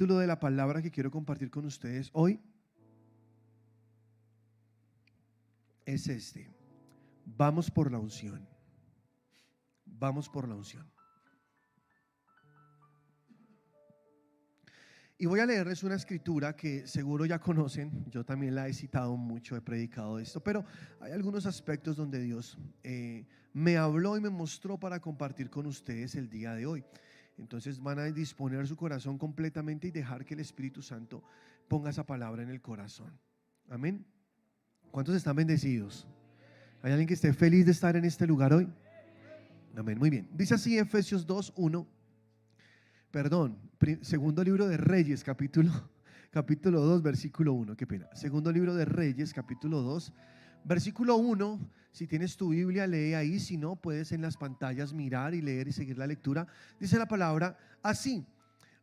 título de la palabra que quiero compartir con ustedes hoy es este: vamos por la unción. Vamos por la unción. Y voy a leerles una escritura que seguro ya conocen. Yo también la he citado mucho, he predicado esto, pero hay algunos aspectos donde Dios me habló y me mostró para compartir con ustedes el día de hoy. Entonces van a disponer su corazón completamente y dejar que el Espíritu Santo ponga esa palabra en el corazón. Amén. ¿Cuántos están bendecidos? ¿Hay alguien que esté feliz de estar en este lugar hoy? Amén, muy bien. Dice así Efesios 2:1. Segundo libro de Reyes, capítulo 2, versículo 1. Qué pena. Segundo libro de Reyes, capítulo 2, versículo 1. Si tienes tu Biblia, lee ahí. Si no, puedes en las pantallas mirar y leer y seguir la lectura. Dice la palabra así: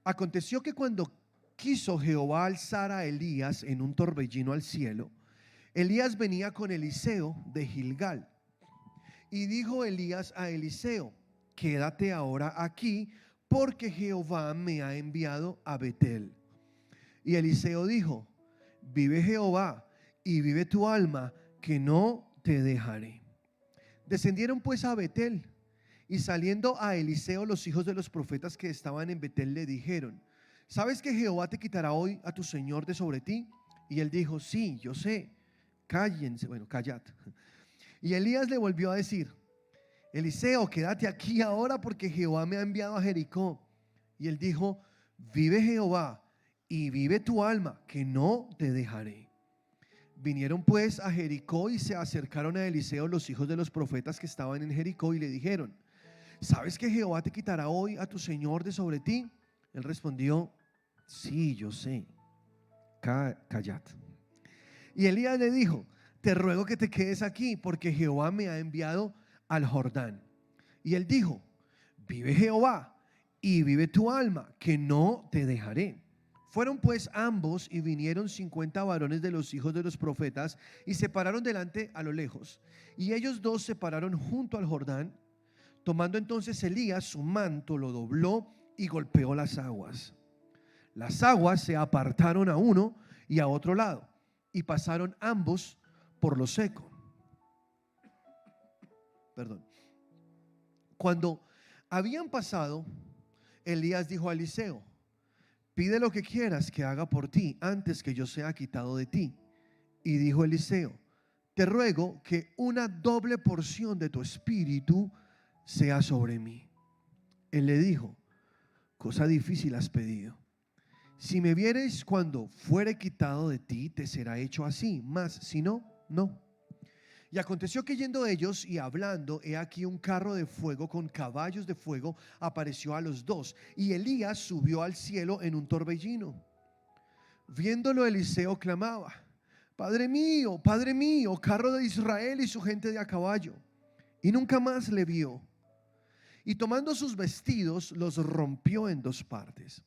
aconteció que cuando quiso Jehová alzar a Elías en un torbellino al cielo, Elías venía con Eliseo de Gilgal. Y dijo Elías a Eliseo: quédate ahora aquí, porque Jehová me ha enviado a Betel. Y Eliseo dijo: vive Jehová y vive tu alma, que no te dejaré. Descendieron pues a Betel, y saliendo a Eliseo los hijos de los profetas que estaban en Betel le dijeron: ¿sabes que Jehová te quitará hoy a tu señor de sobre ti? Y él dijo: sí, yo sé. Cállense, callad. Y Elías le volvió a decir: Eliseo, quédate aquí ahora, porque Jehová me ha enviado a Jericó. Y él dijo: vive Jehová y vive tu alma, que no te dejaré. Vinieron pues a Jericó y se acercaron a Eliseo los hijos de los profetas que estaban en Jericó y le dijeron: ¿sabes que Jehová te quitará hoy a tu señor de sobre ti? Él respondió: sí, yo sé. Callad. Y Elías le dijo: te ruego que te quedes aquí, porque Jehová me ha enviado al Jordán. Y él dijo: vive Jehová y vive tu alma, que no te dejaré. Fueron pues ambos y vinieron 50 varones de los hijos de los profetas y se pararon delante a lo lejos. Y ellos dos se pararon junto al Jordán. Tomando entonces Elías su manto, lo dobló y golpeó las aguas. Las aguas se apartaron a uno y a otro lado, y pasaron ambos por lo seco. Cuando habían pasado, Elías dijo a Eliseo: pide lo que quieras que haga por ti antes que yo sea quitado de ti. Y dijo Eliseo: te ruego que una doble porción de tu espíritu sea sobre mí. Él le dijo: cosa difícil has pedido. Si me vieres cuando fuere quitado de ti, te será hecho así, mas si no, no. Y aconteció que yendo ellos y hablando, he aquí un carro de fuego con caballos de fuego apareció a los dos, y Elías subió al cielo en un torbellino. Viéndolo, Eliseo clamaba: Padre mío, carro de Israel y su gente de a caballo. Y nunca más le vio. Y tomando sus vestidos, los rompió en dos partes.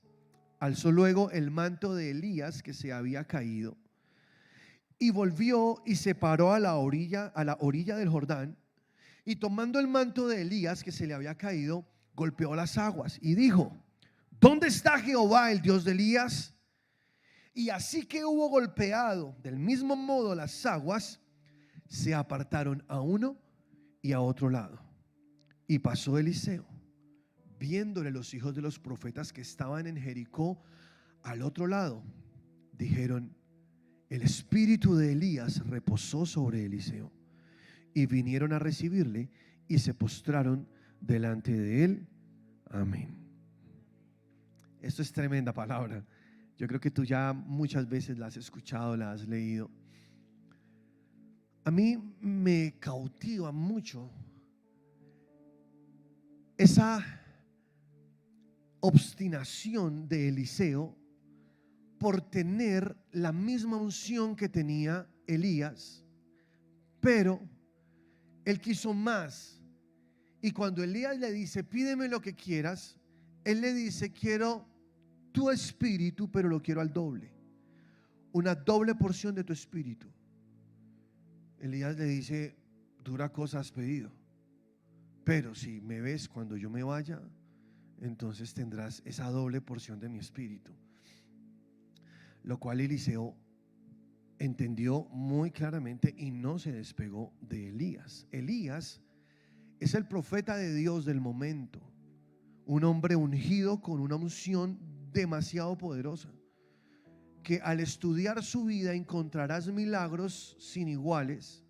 Alzó luego el manto de Elías que se había caído, y volvió y se paró a la orilla del Jordán, y tomando el manto de Elías que se le había caído, golpeó las aguas y dijo: ¿dónde está Jehová, el Dios de Elías? Y así que hubo golpeado del mismo modo las aguas, se apartaron a uno y a otro lado. Y pasó Eliseo, viéndole los hijos de los profetas que estaban en Jericó al otro lado, dijeron: el espíritu de Elías reposó sobre Eliseo. Y vinieron a recibirle y se postraron delante de él. Amén. Esto es tremenda palabra. Yo creo que tú ya muchas veces la has escuchado, la has leído. A mí me cautiva mucho esa obstinación de Eliseo por tener la misma unción que tenía Elías, pero él quiso más. Y cuando Elías le dice: pídeme lo que quieras, él le dice: quiero tu espíritu, pero lo quiero al doble, una doble porción de tu espíritu. Elías le dice: dura cosa has pedido, pero si me ves cuando yo me vaya, entonces tendrás esa doble porción de mi espíritu. lo cual Eliseo entendió muy claramente y no se despegó de Elías. Elías es el profeta de Dios del momento, un hombre ungido con una unción demasiado poderosa, que al estudiar su vida encontrarás milagros sin iguales.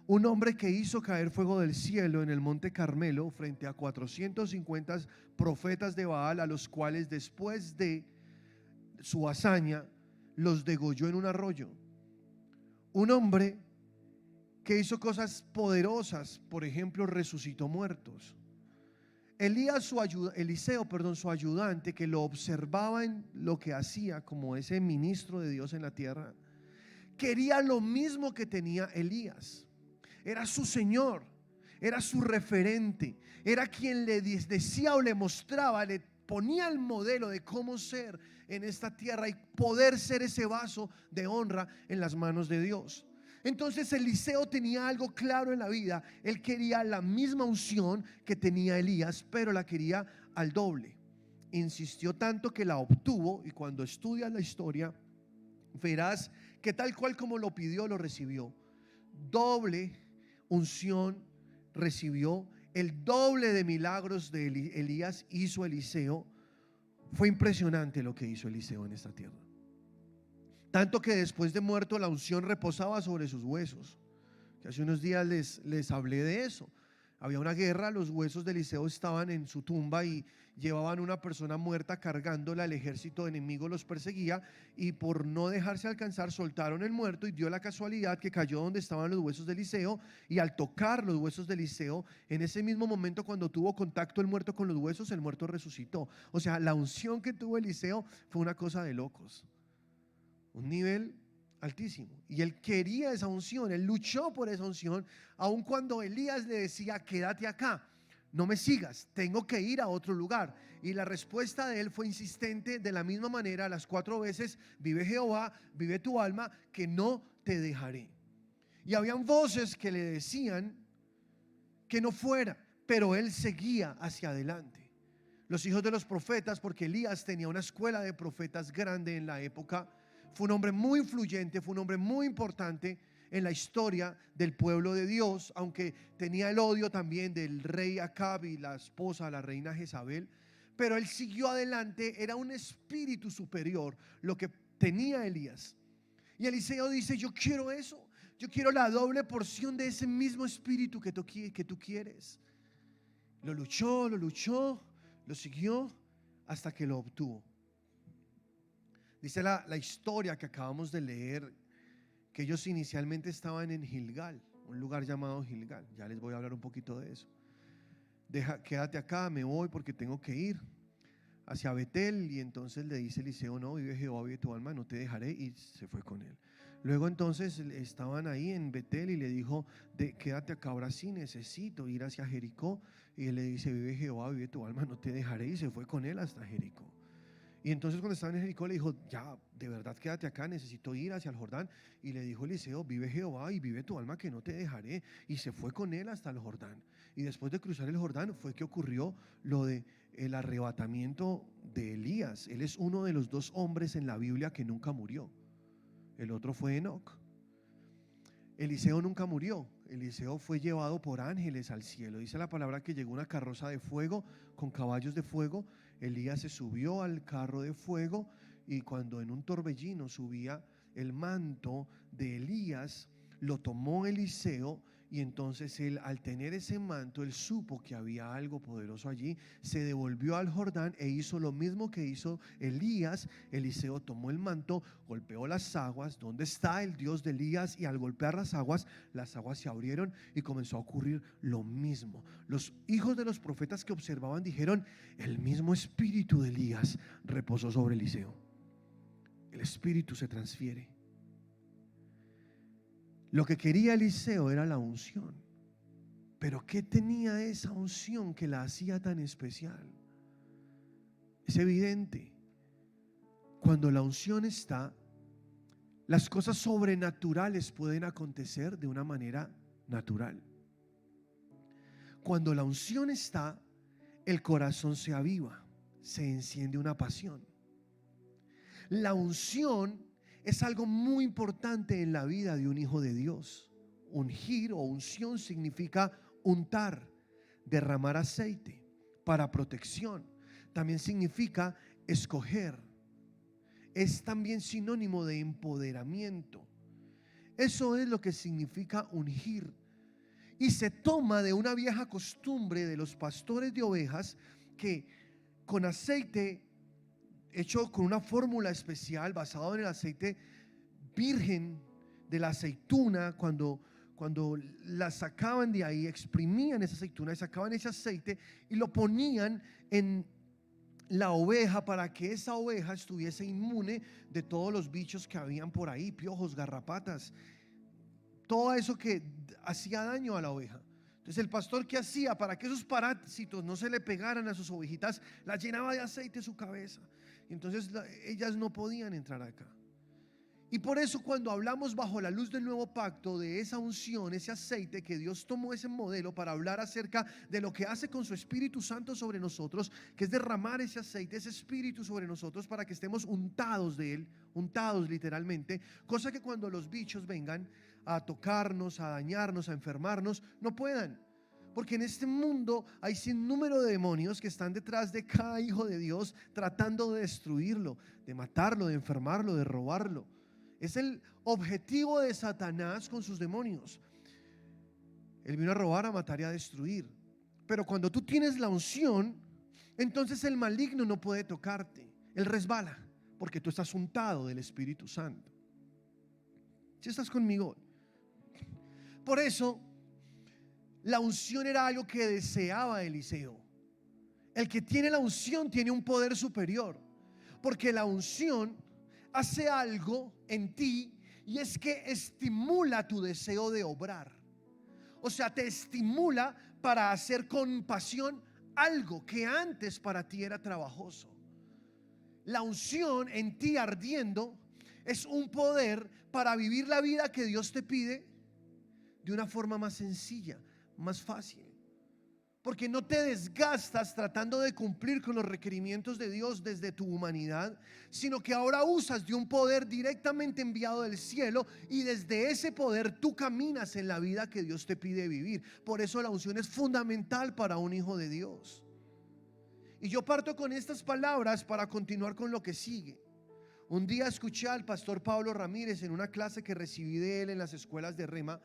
Un hombre que hizo caer fuego del cielo en el monte Carmelo frente a 450 profetas de Baal, a los cuales después de su hazaña los degolló en un arroyo. Un hombre que hizo cosas poderosas, por ejemplo, resucitó muertos. Eliseo, su ayudante, que lo observaba en lo que hacía como ese ministro de Dios en la tierra, quería lo mismo que tenía Elías. Era su señor, era su referente, era quien le decía o le mostraba, le ponía el modelo de cómo ser en esta tierra y poder ser ese vaso de honra en las manos de Dios. Entonces Eliseo tenía algo claro en la vida. Él quería la misma unción que tenía Elías, pero la quería al doble. Insistió tanto que la obtuvo, y cuando estudias la historia verás que tal cual como lo pidió, lo recibió. Doble unción recibió, el doble de milagros de Elías hizo Eliseo. Fue impresionante lo que hizo Eliseo en esta tierra. Tanto que después de muerto la unción reposaba sobre sus huesos. Que hace unos días les hablé de eso. Había una guerra, los huesos de Eliseo estaban en su tumba y llevaban una persona muerta cargándola. El ejército enemigo los perseguía y por no dejarse alcanzar soltaron el muerto, y dio la casualidad que cayó donde estaban los huesos de Eliseo, y al tocar los huesos de Eliseo, en ese mismo momento cuando tuvo contacto el muerto con los huesos, el muerto resucitó. O sea, la unción que tuvo Eliseo fue una cosa de locos, un nivel altísimo, y él quería esa unción, él luchó por esa unción, aun cuando Elías le decía: quédate acá, no me sigas, tengo que ir a otro lugar. Y la respuesta de él fue insistente, de la misma manera, las 4 veces: vive Jehová, vive tu alma, que no te dejaré. Y habían voces que le decían que no fuera, pero él seguía hacia adelante. Los hijos de los profetas, porque Elías tenía una escuela de profetas grande en la época, fue un hombre muy influyente, fue un hombre muy importante en la historia del pueblo de Dios, aunque tenía el odio también del rey Acab y la esposa, la reina Jezabel. Pero él siguió adelante, era un espíritu superior lo que tenía Elías. Y Eliseo dice: yo quiero eso, yo quiero la doble porción de ese mismo espíritu que tú quieres. Lo luchó, lo siguió hasta que lo obtuvo. Dice la historia que acabamos de leer que ellos inicialmente estaban en Gilgal, un lugar llamado Gilgal. Ya les voy a hablar un poquito de eso. Quédate acá, me voy porque tengo que ir hacia Betel. Y entonces le dice Eliseo: no, vive Jehová, vive tu alma, no te dejaré. Y se fue con él. Luego entonces estaban ahí en Betel y le dijo: quédate acá, ahora sí necesito ir hacia Jericó. Y él le dice: vive Jehová, vive tu alma, no te dejaré. Y se fue con él hasta Jericó. Y entonces cuando estaba en Jericó le dijo: ya, de verdad quédate acá, necesito ir hacia el Jordán. Y le dijo Eliseo: vive Jehová y vive tu alma, que no te dejaré. Y se fue con él hasta el Jordán. Y después de cruzar el Jordán fue que ocurrió lo de el arrebatamiento de Elías. Él es uno de los 2 hombres en la Biblia que nunca murió. El otro fue Enoc. Eliseo nunca murió. Eliseo fue llevado por ángeles al cielo. Dice la palabra que llegó una carroza de fuego con caballos de fuego. Elías se subió al carro de fuego, y cuando en un torbellino subía el manto de Elías, lo tomó Eliseo. Y entonces él, al tener ese manto, él supo que había algo poderoso allí, se devolvió al Jordán e hizo lo mismo que hizo Elías. Eliseo tomó el manto, golpeó las aguas, donde está el Dios de Elías, y al golpear las aguas se abrieron y comenzó a ocurrir lo mismo. Los hijos de los profetas que observaban dijeron: el mismo espíritu de Elías reposó sobre Eliseo. El espíritu se transfiere. Lo que quería Eliseo era la unción. Pero ¿qué tenía esa unción que la hacía tan especial? Es evidente. Cuando la unción está, las cosas sobrenaturales pueden acontecer de una manera natural. Cuando la unción está, el corazón se aviva, se enciende una pasión. La unción es algo muy importante en la vida de un hijo de Dios. Ungir o unción significa untar, derramar aceite para protección. También significa escoger. Es también sinónimo de empoderamiento. Eso es lo que significa ungir. Y se toma de una vieja costumbre de los pastores de ovejas que con aceite hecho con una fórmula especial basado en el aceite virgen de la aceituna, cuando la sacaban de ahí, exprimían esa aceituna y sacaban ese aceite y lo ponían en la oveja para que esa oveja estuviese inmune de todos los bichos que habían por ahí, piojos, garrapatas, todo eso que hacía daño a la oveja. Entonces el pastor, ¿qué hacía? Para que esos parásitos no se le pegaran a sus ovejitas, la llenaba de aceite su cabeza. Y entonces ellas no podían entrar acá. Y por eso cuando hablamos bajo la luz del nuevo pacto de esa unción, ese aceite, que Dios tomó ese modelo para hablar acerca de lo que hace con su Espíritu Santo sobre nosotros, que es derramar ese aceite, ese Espíritu sobre nosotros para que estemos untados de Él, untados literalmente, cosa que cuando los bichos vengan a tocarnos, a dañarnos, a enfermarnos, no puedan. Porque en este mundo hay sin número de demonios que están detrás de cada hijo de Dios tratando de destruirlo, de matarlo, de enfermarlo, de robarlo. Es el objetivo de Satanás con sus demonios. Él vino a robar, a matar y a destruir. Pero cuando tú tienes la unción, entonces el maligno no puede tocarte. Él resbala porque tú estás untado del Espíritu Santo. ¿Sí estás conmigo? Por eso la unción era algo que deseaba Eliseo. El que tiene la unción tiene un poder superior, porque la unción hace algo en ti, y es que estimula tu deseo de obrar. O sea, te estimula para hacer con pasión algo que antes para ti era trabajoso. La unción en ti ardiendo es un poder para vivir la vida que Dios te pide de una forma más sencilla, más fácil. Porque no te desgastas tratando de cumplir con los requerimientos de Dios desde tu humanidad, sino que ahora usas de un poder directamente enviado del cielo, y desde ese poder tú caminas en la vida que Dios te pide vivir. Por eso la unción es fundamental para un hijo de Dios. Y yo parto con estas palabras para continuar con lo que sigue. Un día escuché al pastor Pablo Ramírez en una clase que recibí de él en las escuelas de Rema,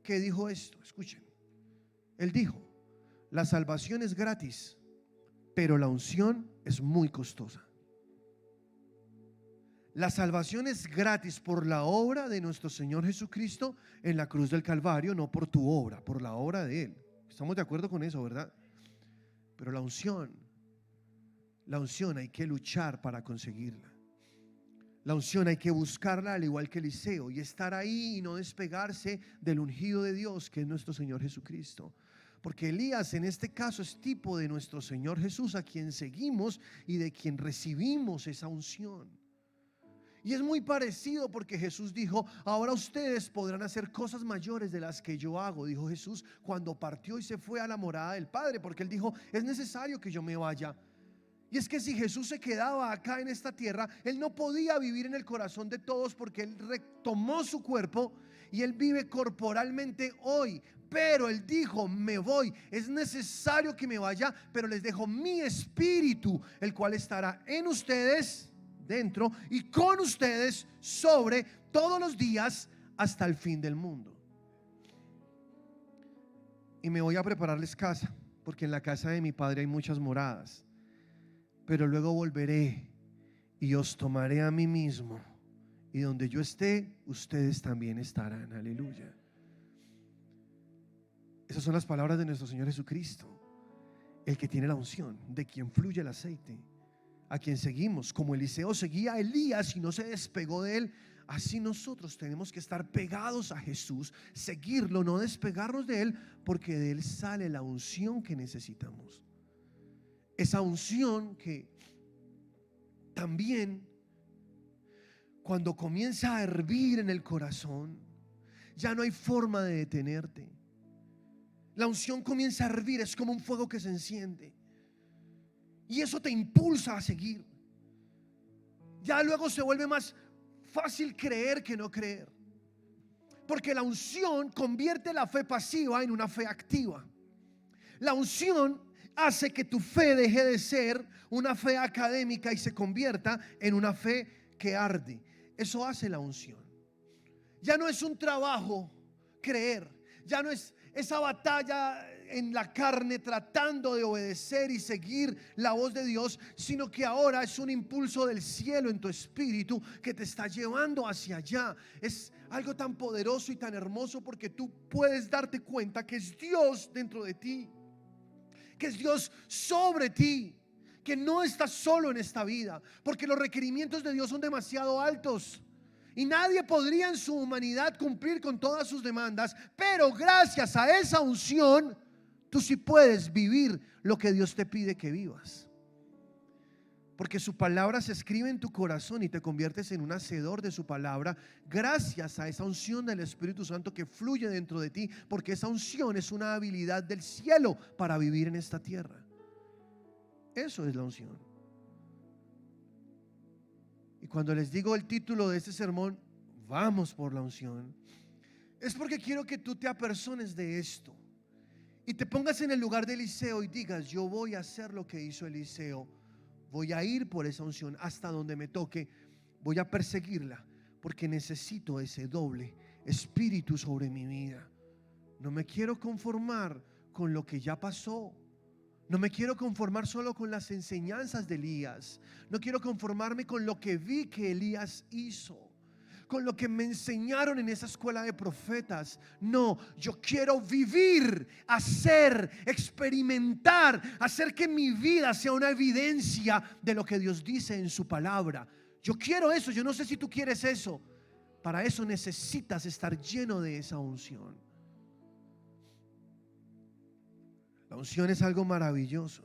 que dijo esto. Escuchen. Él dijo: la salvación es gratis, pero la unción es muy costosa. La salvación es gratis por la obra de nuestro Señor Jesucristo en la cruz del Calvario, no por tu obra, por la obra de Él. Estamos de acuerdo con eso, ¿verdad? Pero la unción hay que luchar para conseguirla. La unción hay que buscarla al igual que Eliseo, y estar ahí y no despegarse del ungido de Dios, que es nuestro Señor Jesucristo. Porque Elías en este caso es tipo de nuestro Señor Jesús, a quien seguimos y de quien recibimos esa unción. Y es muy parecido, porque Jesús dijo: ahora ustedes podrán hacer cosas mayores de las que yo hago, dijo Jesús cuando partió y se fue a la morada del Padre, porque Él dijo: es necesario que yo me vaya. Y es que si Jesús se quedaba acá en esta tierra, Él no podía vivir en el corazón de todos, porque Él retomó su cuerpo y Él vive corporalmente hoy. Pero Él dijo: me voy, es necesario que me vaya, pero les dejo mi espíritu, el cual estará en ustedes, dentro, y con ustedes sobre todos los días hasta el fin del mundo. Y me voy a prepararles casa, porque en la casa de mi Padre hay muchas moradas. Pero luego volveré y os tomaré a mí mismo, y donde yo esté, ustedes también estarán. Aleluya. Esas son las palabras de nuestro Señor Jesucristo, el que tiene la unción, de quien fluye el aceite, a quien seguimos. Como Eliseo seguía a Elías y no se despegó de él, así nosotros tenemos que estar pegados a Jesús, seguirlo, no despegarnos de él, porque de él sale la unción que necesitamos. Esa unción que también, cuando comienza a hervir en el corazón, ya no hay forma de detenerte. La unción comienza a hervir, es como un fuego que se enciende, y eso te impulsa a seguir. Ya luego se vuelve más fácil creer que no creer. Porque la unción convierte la fe pasiva en una fe activa. La unción hace que tu fe deje de ser una fe académica y se convierta en una fe que arde. Eso hace la unción. Ya no es un trabajo creer, ya no es esa batalla en la carne tratando de obedecer y seguir la voz de Dios, sino que ahora es un impulso del cielo en tu espíritu que te está llevando hacia allá. Es algo tan poderoso y tan hermoso porque tú puedes darte cuenta que es Dios dentro de ti, que es Dios sobre ti, que no estás solo en esta vida, porque los requerimientos de Dios son demasiado altos y nadie podría en su humanidad cumplir con todas sus demandas. Pero gracias a esa unción, tú sí puedes vivir lo que Dios te pide que vivas, porque su palabra se escribe en tu corazón y te conviertes en un hacedor de su palabra gracias a esa unción del Espíritu Santo que fluye dentro de ti, porque esa unción es una habilidad del cielo para vivir en esta tierra. Eso es la unción. Y cuando les digo el título de este sermón, vamos por la unción, es porque quiero que tú te apersones de esto y te pongas en el lugar de Eliseo y digas: yo voy a hacer lo que hizo Eliseo. Voy a ir por esa unción hasta donde me toque. Voy a perseguirla porque necesito ese doble espíritu sobre mi vida. No me quiero conformar con lo que ya pasó. No me quiero conformar solo con las enseñanzas de Elías. No quiero conformarme con lo que vi que Elías hizo, con lo que me enseñaron en esa escuela de profetas. No, yo quiero vivir, hacer, experimentar, hacer que mi vida sea una evidencia de lo que Dios dice en su palabra. Yo quiero eso. Yo no sé si tú quieres eso. Para eso necesitas estar lleno de esa unción. La unción es algo maravilloso.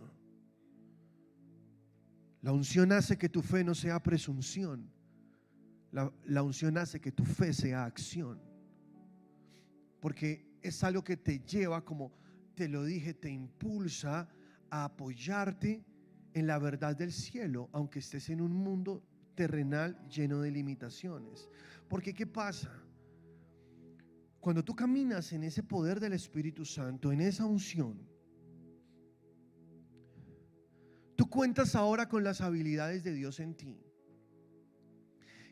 La unción hace que tu fe no sea presunción. La unción hace que tu fe sea acción, porque es algo que te lleva, como te lo dije, te impulsa a apoyarte en la verdad del cielo, aunque estés en un mundo terrenal lleno de limitaciones. Porque ¿qué pasa? Cuando tú caminas en ese poder del Espíritu Santo, en esa unción, tú cuentas ahora con las habilidades de Dios en ti.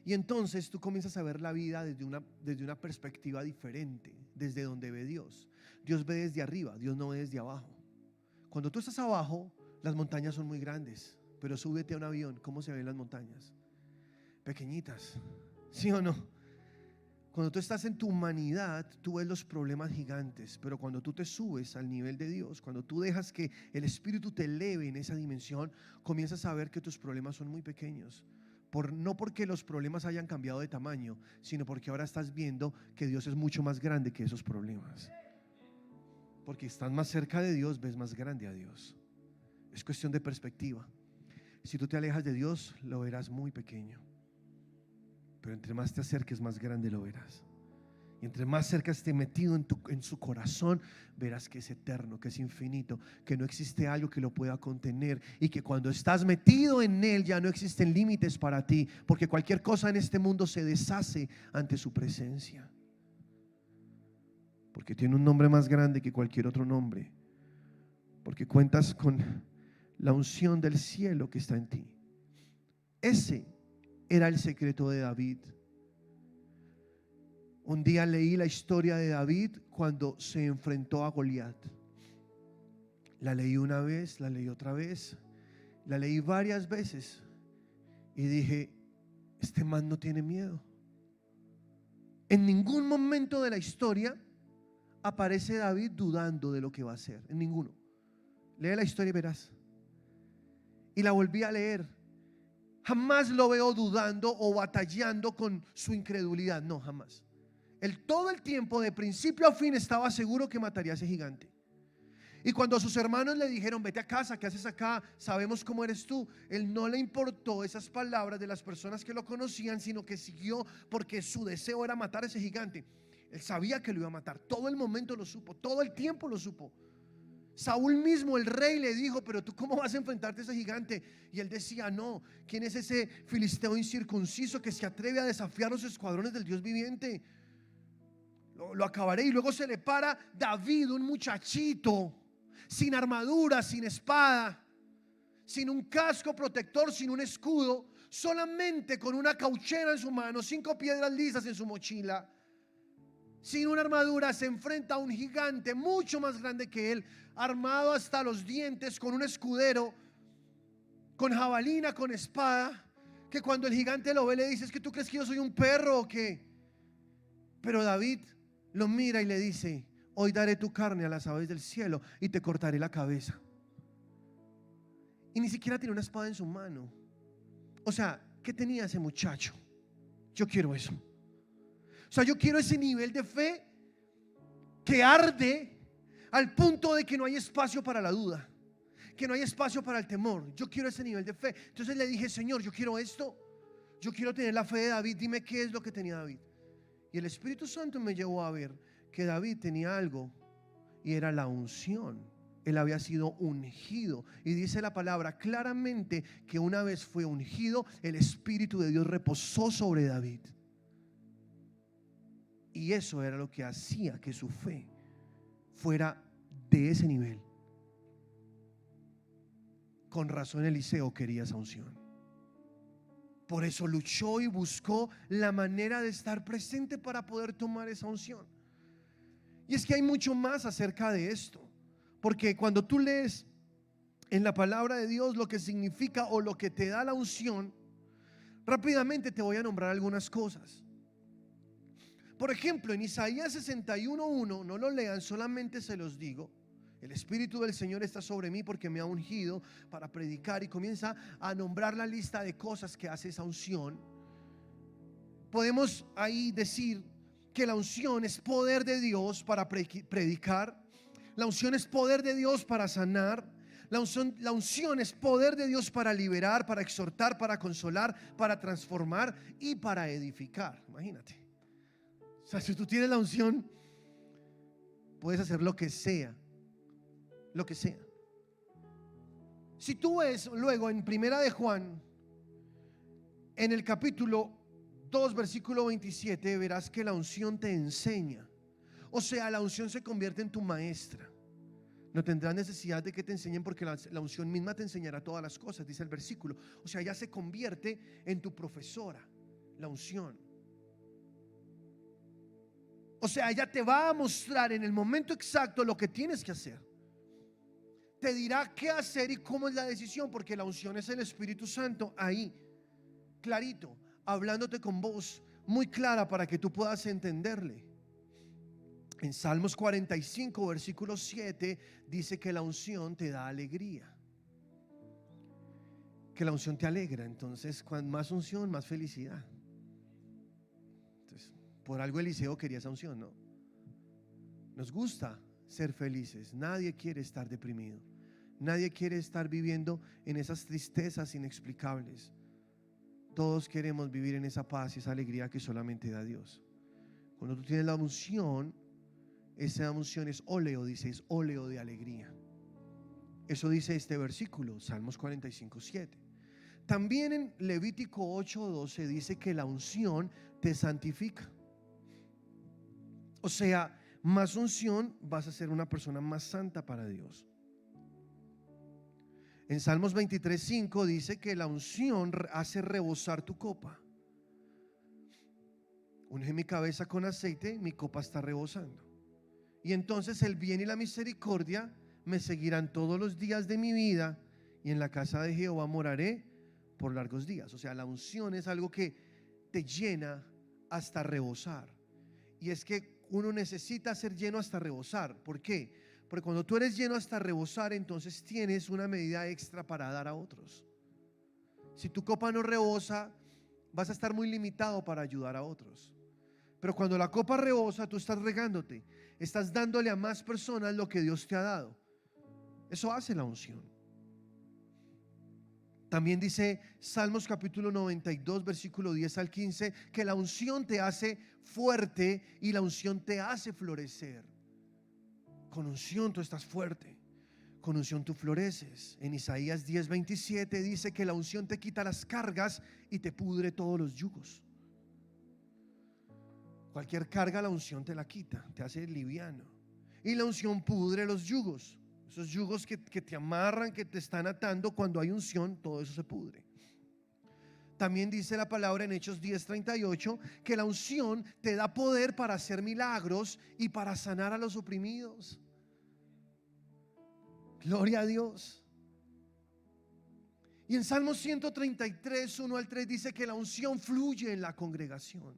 Y entonces tú comienzas a ver la vida desde una perspectiva diferente, desde donde ve Dios. Dios ve desde arriba, Dios no ve desde abajo. Cuando tú estás abajo, las montañas son muy grandes, pero súbete a un avión, ¿cómo se ven las montañas? Pequeñitas, ¿sí o no? Cuando tú estás en tu humanidad, tú ves los problemas gigantes, pero cuando tú te subes al nivel de Dios, cuando tú dejas que el Espíritu te eleve en esa dimensión, comienzas a ver que tus problemas son muy pequeños. No porque los problemas hayan cambiado de tamaño, sino porque ahora estás viendo que Dios es mucho más grande que esos problemas. Porque estás más cerca de Dios, ves más grande a Dios. Es cuestión de perspectiva. Si tú te alejas de Dios, lo verás muy pequeño, pero entre más te acerques, más grande lo verás. Y entre más cerca esté metido en su corazón, verás que es eterno, que es infinito, que no existe algo que lo pueda contener, y que cuando estás metido en él ya no existen límites para ti, porque cualquier cosa en este mundo se deshace ante su presencia, porque tiene un nombre más grande que cualquier otro nombre, porque cuentas con la unción del cielo que está en ti. Ese era el secreto de David. Un día leí la historia de David cuando se enfrentó a Goliat. La leí una vez, la leí otra vez, la leí varias veces y dije: este man no tiene miedo. En ningún momento de la historia aparece David dudando de lo que va a hacer, en ninguno. Lee la historia y verás. Y la volví a leer. Jamás lo veo dudando o batallando con su incredulidad, no, jamás. Él todo el tiempo, de principio a fin, estaba seguro que mataría a ese gigante. Y cuando sus hermanos le dijeron: vete a casa, ¿qué haces acá? Sabemos cómo eres tú. Él no le importó esas palabras de las personas que lo conocían, sino que siguió, porque su deseo era matar a ese gigante. Él sabía que lo iba a matar, todo el momento lo supo, todo el tiempo lo supo. Saúl mismo, el rey, le dijo: pero tú, ¿cómo vas a enfrentarte a ese gigante? Y él decía: no, ¿quién es ese filisteo incircunciso que se atreve a desafiar los escuadrones del Dios viviente? Lo acabaré. Y luego se le para David, un muchachito, sin armadura, sin espada, sin un casco protector, sin un escudo, solamente con una cauchera en su mano, 5 piedras lisas en su mochila, sin una armadura. Se enfrenta a un gigante mucho más grande que él, armado hasta los dientes, con un escudero, con jabalina, con espada, que cuando el gigante lo ve le dice: ¿es que tú crees que yo soy un perro o qué? Pero David lo mira y le dice: hoy daré tu carne a las aves del cielo y te cortaré la cabeza. Y ni siquiera tiene una espada en su mano. O sea, ¿qué tenía ese muchacho? Yo quiero eso. O sea, yo quiero ese nivel de fe que arde al punto de que no hay espacio para la duda, que no hay espacio para el temor. Yo quiero ese nivel de fe. Entonces le dije: Señor, yo quiero esto. Yo quiero tener la fe de David. Dime qué es lo que tenía David. Y el Espíritu Santo me llevó a ver que David tenía algo, y era la unción. Él había sido ungido, y dice la palabra claramente que una vez fue ungido, el Espíritu de Dios reposó sobre David. Y eso era lo que hacía que su fe fuera de ese nivel. Con razón Eliseo quería esa unción. Por eso luchó y buscó la manera de estar presente para poder tomar esa unción. Y es que hay mucho más acerca de esto, porque cuando tú lees en la palabra de Dios lo que significa o lo que te da la unción, rápidamente te voy a nombrar algunas cosas. Por ejemplo, en Isaías 61:1, no lo lean, solamente se los digo: el Espíritu del Señor está sobre mí porque me ha ungido para predicar, y comienza a nombrar la lista de cosas que hace esa unción. Podemos ahí decir que la unción es poder de Dios para predicar. La unción es poder de Dios para sanar. La unción es poder de Dios para liberar, para exhortar, para consolar, para transformar y para edificar. Imagínate. O sea, si tú tienes la unción, puedes hacer lo que sea. Lo que sea. Si tú ves luego en Primera de Juan, en el capítulo 2, versículo 27, verás que la unción te enseña. O sea, la unción se convierte en tu maestra. No tendrás necesidad de que te enseñen, porque la unción misma te enseñará todas las cosas, dice el versículo. O sea, ya se convierte en tu profesora, la unción. O sea, ella te va a mostrar en el momento exacto lo que tienes que hacer. Te dirá qué hacer y cómo es la decisión, porque la unción es el Espíritu Santo ahí, clarito, hablándote con voz muy clara para que tú puedas entenderle. En Salmos 45, versículo 7, dice que la unción te da alegría, que la unción te alegra. Entonces, cuanto más unción, más felicidad. Entonces, por algo Eliseo quería esa unción, ¿no? Nos gusta ser felices. Nadie quiere estar deprimido. Nadie quiere estar viviendo en esas tristezas inexplicables. Todos queremos vivir en esa paz y esa alegría que solamente da Dios. Cuando tú tienes la unción, esa unción es óleo, dice, es óleo de alegría. Eso dice este versículo, Salmos 45, 7. También en Levítico 8:12 dice que la unción te santifica. O sea, más unción, vas a ser una persona más santa para Dios. En Salmos 23:5 dice que la unción hace rebosar tu copa. Unge mi cabeza con aceite, mi copa está rebosando. Y entonces el bien y la misericordia me seguirán todos los días de mi vida, y en la casa de Jehová moraré por largos días. O sea, la unción es algo que te llena hasta rebosar. Y es que uno necesita ser lleno hasta rebosar. ¿Por qué? Porque cuando tú eres lleno hasta rebosar, entonces tienes una medida extra para dar a otros. Si tu copa no rebosa, vas a estar muy limitado para ayudar a otros. Pero cuando la copa rebosa, tú estás regándote, estás dándole a más personas lo que Dios te ha dado. Eso hace la unción. También dice Salmos capítulo 92, versículo 10 al 15, que la unción te hace fuerte y la unción te hace florecer. Con unción tú estás fuerte, con unción tú floreces. En Isaías 10:27 dice que la unción te quita las cargas y te pudre todos los yugos. Cualquier carga la unción te la quita, te hace liviano. Y la unción pudre los yugos. Esos yugos que te amarran, que te están atando, cuando hay unción, todo eso se pudre. También dice la palabra en Hechos 10:38 que la unción te da poder para hacer milagros y para sanar a los oprimidos. Gloria a Dios. Y en Salmos 133, 1 al 3 dice que la unción fluye en la congregación,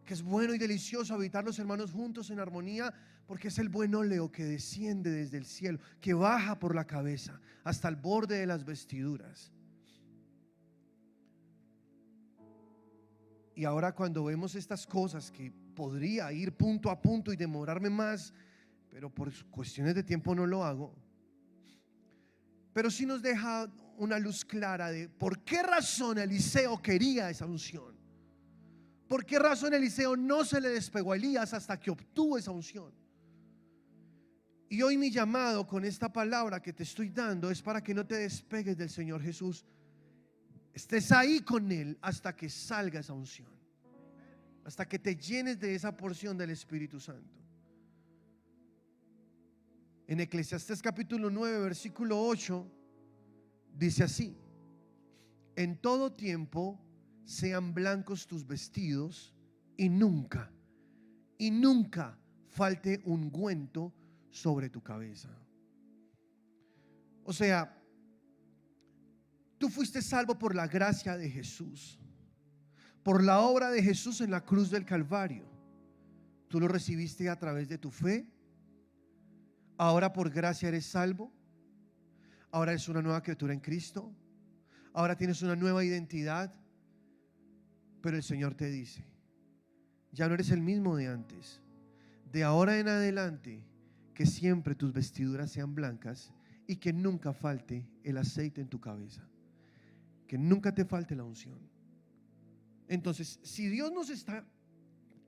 que es bueno y delicioso habitar los hermanos juntos en armonía, porque es el buen óleo que desciende desde el cielo, que baja por la cabeza hasta el borde de las vestiduras. Y ahora, cuando vemos estas cosas, que podría ir punto a punto y demorarme más, pero por cuestiones de tiempo no lo hago, pero sí nos deja una luz clara de por qué razón Eliseo quería esa unción. ¿Por qué razón Eliseo no se le despegó a Elías hasta que obtuvo esa unción? Y hoy mi llamado con esta palabra que te estoy dando es para que no te despegues del Señor Jesús. Estés ahí con Él hasta que salga esa unción, hasta que te llenes de esa porción del Espíritu Santo. En Eclesiastés capítulo 9, versículo 8, dice así: en todo tiempo sean blancos tus vestidos, y nunca falte ungüento sobre tu cabeza. O sea, tú fuiste salvo por la gracia de Jesús, por la obra de Jesús en la cruz del Calvario. Tú lo recibiste a través de tu fe. Ahora por gracia eres salvo. Ahora eres una nueva criatura en Cristo. Ahora tienes una nueva identidad. Pero el Señor te dice: ya no eres el mismo de antes. De ahora en adelante, que siempre tus vestiduras sean blancas y que nunca falte el aceite en tu cabeza, que nunca te falte la unción. Entonces, si Dios nos está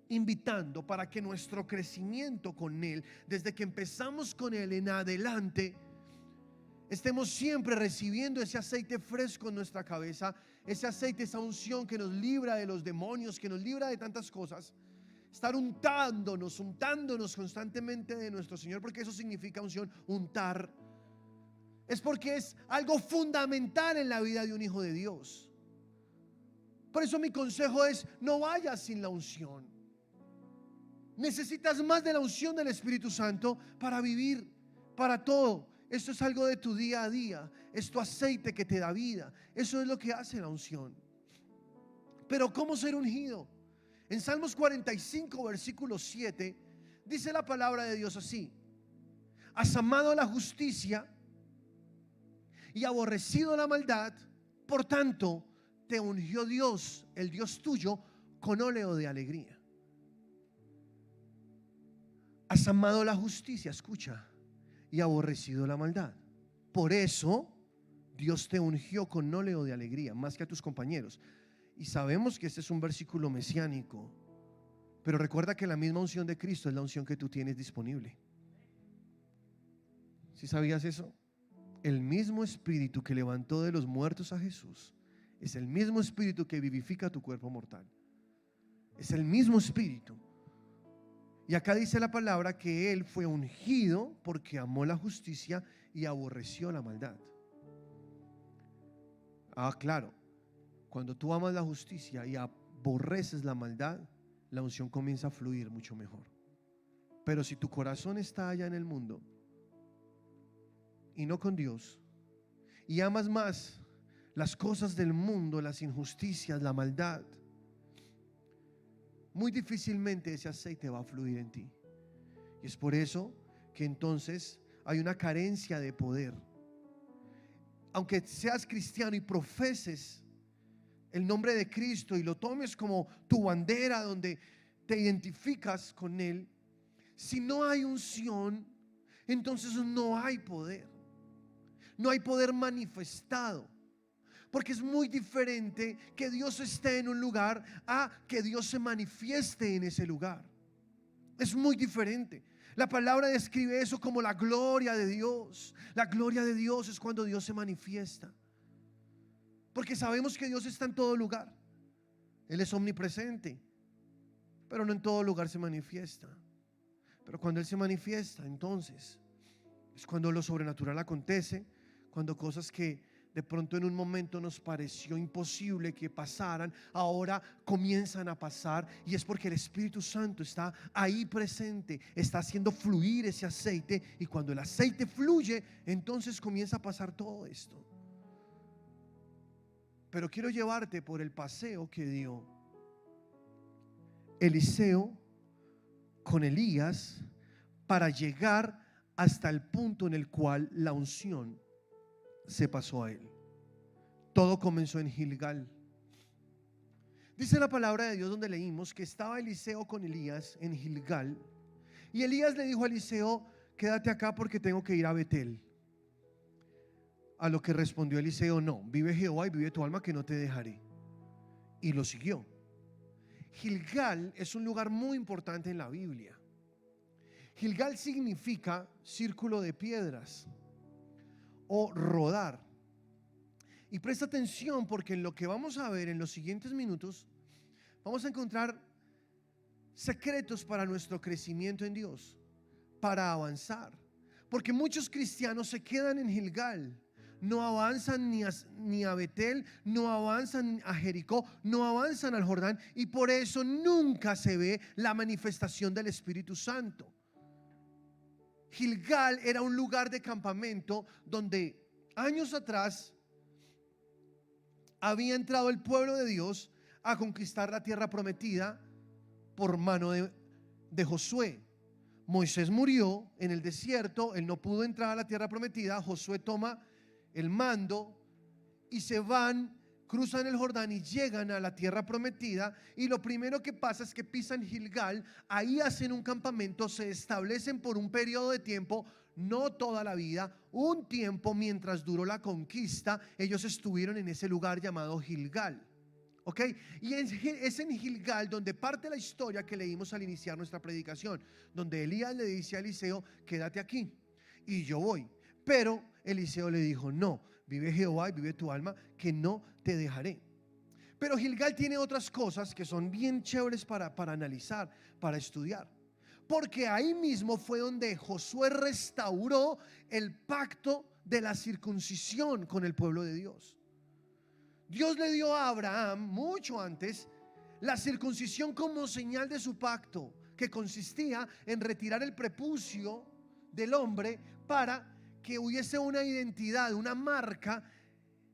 invitando para que nuestro crecimiento con Él, desde que empezamos con Él en adelante, estemos siempre recibiendo ese aceite fresco en nuestra cabeza, ese aceite, esa unción que nos libra de los demonios, que nos libra de tantas cosas, estar untándonos constantemente de nuestro Señor, porque eso significa unción, untar. Es porque es algo fundamental en la vida de un hijo de Dios. Por eso mi consejo es: no vayas sin la unción. Necesitas más de la unción del Espíritu Santo para vivir, para todo. Esto es algo de tu día a día, es tu aceite que te da vida. Eso es lo que hace la unción. Pero ¿cómo ser ungido? En Salmos 45, versículo 7, dice la palabra de Dios así: has amado la justicia y aborrecido la maldad, por tanto te ungió Dios, el Dios tuyo, con óleo de alegría. Has amado la justicia, escucha, y aborrecido la maldad. Por eso Dios te ungió con óleo de alegría, más que a tus compañeros. Y sabemos que este es un versículo mesiánico, pero recuerda que la misma unción de Cristo es la unción que tú tienes disponible. ¿Sí sabías eso? El mismo Espíritu que levantó de los muertos a Jesús es el mismo Espíritu que vivifica tu cuerpo mortal. Es el mismo Espíritu. Y acá dice la palabra que Él fue ungido porque amó la justicia y aborreció la maldad. Claro, cuando tú amas la justicia y aborreces la maldad, la unción comienza a fluir mucho mejor. Pero si tu corazón está allá en el mundo y no con Dios, y amas más las cosas del mundo, las injusticias, la maldad, muy difícilmente ese aceite va a fluir en ti. Y es por eso que entonces hay una carencia de poder. Aunque seas cristiano y profeses el nombre de Cristo y lo tomes como tu bandera donde te identificas con Él, si no hay unción, entonces no hay poder. No hay poder manifestado. Porque es muy diferente que Dios esté en un lugar a que Dios se manifieste en ese lugar. Es muy diferente. La palabra describe eso como la gloria de Dios. La gloria de Dios es cuando Dios se manifiesta. Porque sabemos que Dios está en todo lugar. Él es omnipresente, pero no en todo lugar se manifiesta. Pero cuando Él se manifiesta, entonces es cuando lo sobrenatural acontece, cuando cosas que de pronto en un momento nos pareció imposible que pasaran, ahora comienzan a pasar, y es porque el Espíritu Santo está ahí presente, está haciendo fluir ese aceite, y cuando el aceite fluye, entonces comienza a pasar todo esto. Pero quiero llevarte por el paseo que dio Eliseo con Elías para llegar hasta el punto en el cual la unción se pasó a él. Todo comenzó en Gilgal. Dice la palabra de Dios donde leímos que estaba Eliseo con Elías en Gilgal, y Elías le dijo a Eliseo: quédate acá porque tengo que ir a Betel. A lo que respondió Eliseo: no, vive Jehová y vive tu alma que no te dejaré. Y lo siguió. Gilgal es un lugar muy importante en la Biblia. Gilgal significa círculo de piedras o rodar. Y presta atención, porque en lo que vamos a ver en los siguientes minutos vamos a encontrar secretos para nuestro crecimiento en Dios, para avanzar. Porque muchos cristianos se quedan en Gilgal, no avanzan ni a Betel, no avanzan a Jericó, no avanzan al Jordán, y por eso nunca se ve la manifestación del Espíritu Santo. Gilgal era un lugar de campamento donde años atrás había entrado el pueblo de Dios a conquistar la tierra prometida por mano de Josué. Moisés murió en el desierto, él no pudo entrar a la tierra prometida. Josué toma el mando y se van, cruzan el Jordán y llegan a la tierra prometida, y lo primero que pasa es que pisan Gilgal. Ahí hacen un campamento, se establecen por un periodo de tiempo, no toda la vida, un tiempo mientras duró la conquista. Ellos estuvieron en ese lugar llamado Gilgal. ¿Ok? Y es en Gilgal donde parte la historia que leímos al iniciar nuestra predicación, donde Elías le dice a Eliseo: quédate aquí y yo voy. Pero Eliseo le dijo: no, vive Jehová y vive tu alma que no te dejaré. Pero Gilgal tiene otras cosas que son bien chéveres para analizar, para estudiar. Porque ahí mismo fue donde Josué restauró el pacto de la circuncisión con el pueblo de Dios. Dios le dio a Abraham mucho antes la circuncisión como señal de su pacto, que consistía en retirar el prepucio del hombre para que hubiese una identidad, una marca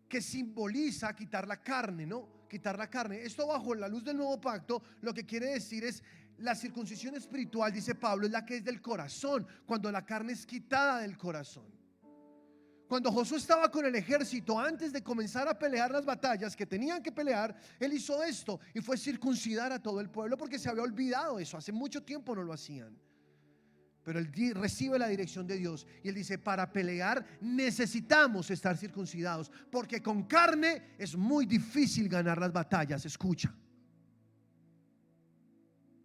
que simboliza quitar la carne, ¿no? Quitar la carne. Esto, bajo la luz del nuevo pacto, lo que quiere decir es: la circuncisión espiritual, dice Pablo, es la que es del corazón, cuando la carne es quitada del corazón. Cuando Josué estaba con el ejército, antes de comenzar a pelear las batallas que tenían que pelear, él hizo esto y fue circuncidar a todo el pueblo, porque se había olvidado eso. Hace mucho tiempo no lo hacían. Pero él recibe la dirección de Dios y él dice: para pelear necesitamos estar circuncidados, porque con carne es muy difícil ganar las batallas. Escucha,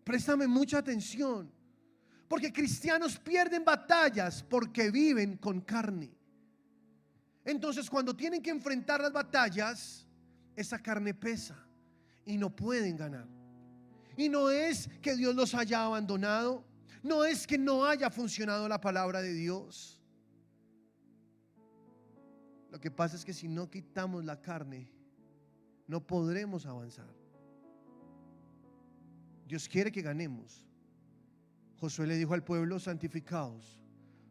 préstame mucha atención, porque cristianos pierden batallas porque viven con carne. Entonces, cuando tienen que enfrentar las batallas, esa carne pesa y no pueden ganar. Y no es que Dios los haya abandonado, no es que no haya funcionado la palabra de Dios. Lo que pasa es que si no quitamos la carne, no podremos avanzar. Dios quiere que ganemos. Josué le dijo al pueblo: santificaos,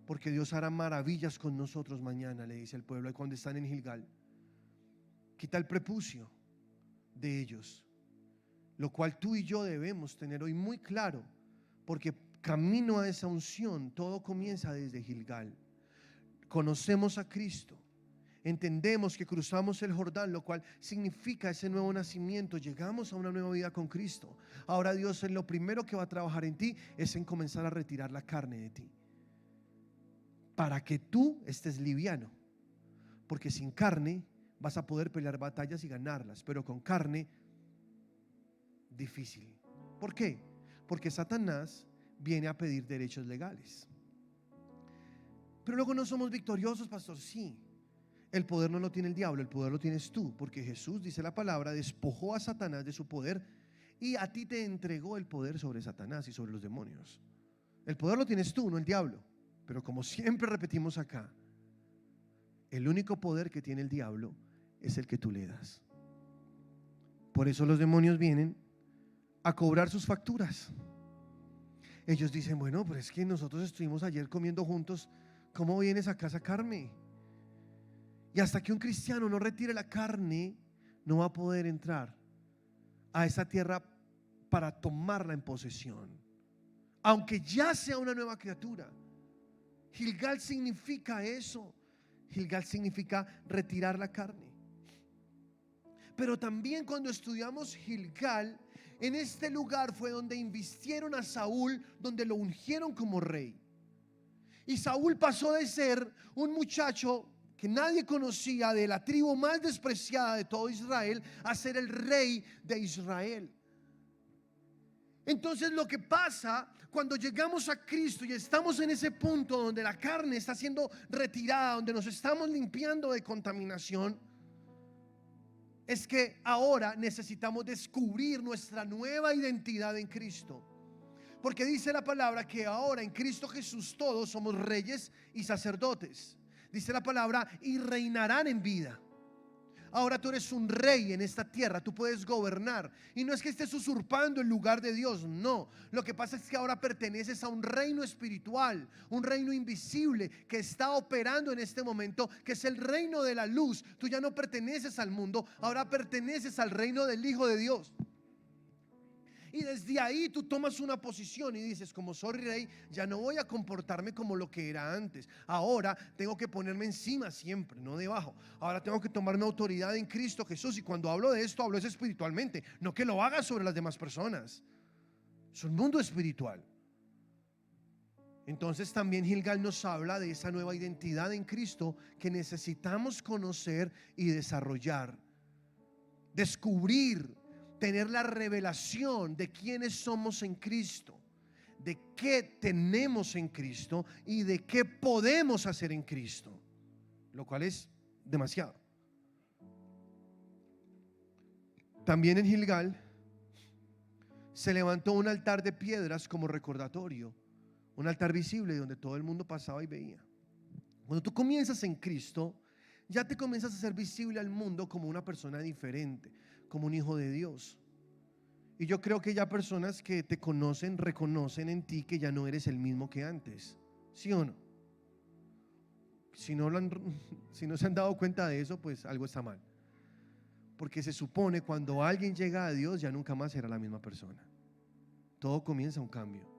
porque Dios hará maravillas con nosotros mañana, le dice al pueblo. Y cuando están en Gilgal, quita el prepucio de ellos, lo cual tú y yo debemos tener hoy muy claro, porque camino a esa unción todo comienza desde Gilgal. Conocemos a Cristo, entendemos que cruzamos el Jordán, lo cual significa ese nuevo nacimiento. Llegamos a una nueva vida con Cristo. Ahora Dios, en lo primero que va a trabajar en ti es en comenzar a retirar la carne de ti, para que tú estés liviano. Porque sin carne vas a poder pelear batallas y ganarlas, pero con carne, difícil. ¿Por qué? Porque Satanás viene a pedir derechos legales. Pero luego no somos victoriosos, pastor. Sí, el poder no lo tiene el diablo, el poder lo tienes tú, porque Jesús, dice la palabra, despojó a Satanás de su poder y a ti te entregó el poder sobre Satanás y sobre los demonios. El poder lo tienes tú, no el diablo. Pero como siempre repetimos acá, el único poder que tiene el diablo es el que tú le das. Por eso los demonios vienen a cobrar sus facturas. Ellos dicen, bueno, pero es que nosotros estuvimos ayer comiendo juntos, ¿cómo vienes acá a sacarme? Y hasta que un cristiano no retire la carne, no va a poder entrar a esa tierra para tomarla en posesión, aunque ya sea una nueva criatura. Gilgal significa eso. Gilgal significa retirar la carne. Pero también cuando estudiamos Gilgal, en este lugar fue donde invistieron a Saúl, donde lo ungieron como rey. Y Saúl pasó de ser un muchacho que nadie conocía, de la tribu más despreciada de todo Israel, a ser el rey de Israel. Entonces lo que pasa cuando llegamos a Cristo y estamos en ese punto donde la carne está siendo retirada, donde nos estamos limpiando de contaminación, es que ahora necesitamos descubrir nuestra nueva identidad en Cristo. Porque dice la palabra que ahora en Cristo Jesús todos somos reyes y sacerdotes. Dice la palabra, y reinarán en vida. Ahora tú eres un rey en esta tierra, tú puedes gobernar. Y no es que estés usurpando el lugar de Dios, no. Lo que pasa es que ahora perteneces a un reino espiritual, un reino invisible que está operando en este momento, que es el reino de la luz. Tú ya no perteneces al mundo, ahora perteneces al reino del Hijo de Dios. Y desde ahí tú tomas una posición y dices, como soy rey, ya no voy a comportarme como lo que era antes. Ahora tengo que ponerme encima siempre, no debajo. Ahora tengo que tomarme autoridad en Cristo Jesús. Y cuando hablo de esto, hablo es espiritualmente, no que lo haga sobre las demás personas. Es un mundo espiritual. Entonces también Gilgal nos habla de esa nueva identidad en Cristo que necesitamos conocer y desarrollar, descubrir, tener la revelación de quiénes somos en Cristo, de qué tenemos en Cristo y de qué podemos hacer en Cristo, lo cual es demasiado. También en Gilgal se levantó un altar de piedras como recordatorio, un altar visible donde todo el mundo pasaba y veía. Cuando tú comienzas en Cristo, ya te comienzas a ser visible al mundo como una persona diferente, como un hijo de Dios. Y yo creo que ya personas que te conocen, reconocen en ti que ya no eres el mismo que antes. ¿Sí o no? Si no se han dado cuenta de eso, pues algo está mal. Porque se supone cuando alguien llega a Dios ya nunca más será la misma persona. Todo comienza un cambio.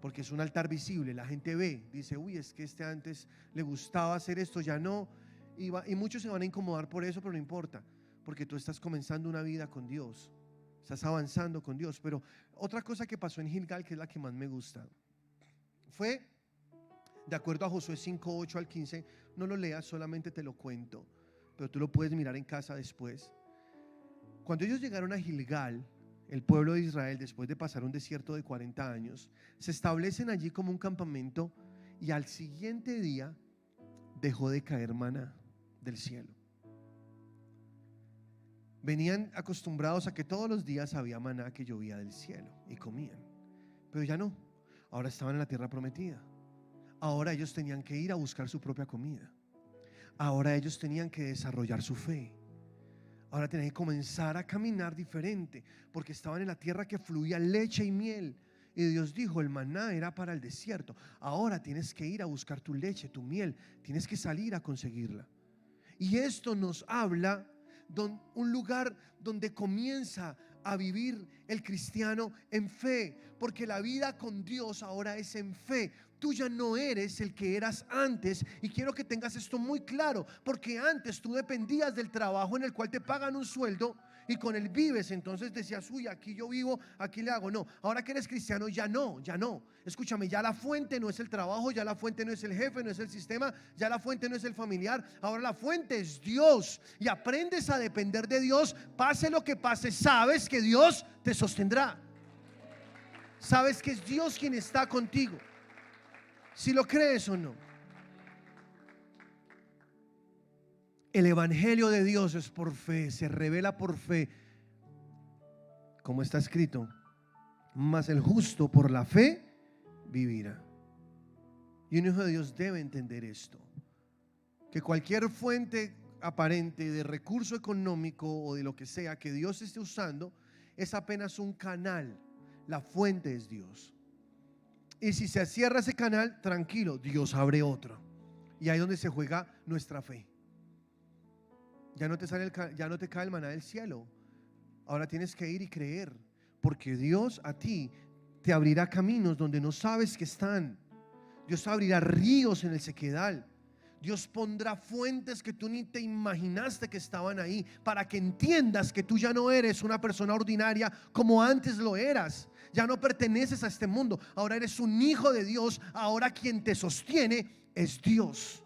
Porque es un altar visible, la gente ve, dice, uy, es que este antes le gustaba hacer esto, ya no. Y muchos se van a incomodar por eso, pero no importa. Porque tú estás comenzando una vida con Dios. Estás avanzando con Dios. Pero otra cosa que pasó en Gilgal, que es la que más me gusta, fue, de acuerdo a Josué 5, 8 al 15, no lo leas, solamente te lo cuento, pero tú lo puedes mirar en casa después. Cuando ellos llegaron a Gilgal, el pueblo de Israel, después de pasar un desierto de 40 años, se establecen allí como un campamento, y al siguiente día dejó de caer maná del cielo. Venían acostumbrados a que todos los días había maná que llovía del cielo y comían, pero ya no. Ahora estaban en la tierra prometida. Ahora ellos tenían que ir a buscar su propia comida. Ahora ellos tenían que desarrollar su fe. Ahora tenían que comenzar a caminar diferente, porque estaban en la tierra que fluía leche y miel. Y Dios dijo, el maná era para el desierto. Ahora tienes que ir a buscar tu leche, tu miel. Tienes que salir a conseguirla. Y esto nos habla de un lugar donde comienza a vivir el cristiano en fe, porque la vida con Dios ahora es en fe. Tú ya no eres el que eras antes, y quiero que tengas esto muy claro, porque antes tú dependías del trabajo en el cual te pagan un sueldo y con él vives. Entonces decías, uy, aquí yo vivo, aquí le hago. No, ahora que eres cristiano ya no. Escúchame, ya la fuente no es el trabajo, ya la fuente no es el jefe, no es el sistema, ya la fuente no es el familiar. Ahora la fuente es Dios, y aprendes a depender de Dios. Pase lo que pase, sabes que Dios te sostendrá. Sabes que es Dios quien está contigo, si lo crees o no. El evangelio de Dios es por fe, se revela por fe, como está escrito: mas el justo por la fe vivirá. Y un hijo de Dios debe entender esto, que cualquier fuente aparente de recurso económico o de lo que sea que Dios esté usando es apenas un canal. La fuente es Dios. Y si se cierra ese canal, tranquilo, Dios abre otro. Y ahí es donde se juega nuestra fe. Ya no te cae el maná del cielo. Ahora tienes que ir y creer, porque Dios a ti te abrirá caminos donde no sabes que están. Dios abrirá ríos en el sequedal. Dios pondrá fuentes que tú ni te imaginaste que estaban ahí, para que entiendas que tú ya no eres una persona ordinaria como antes lo eras. Ya no perteneces a este mundo. Ahora eres un hijo de Dios. Ahora quien te sostiene es Dios.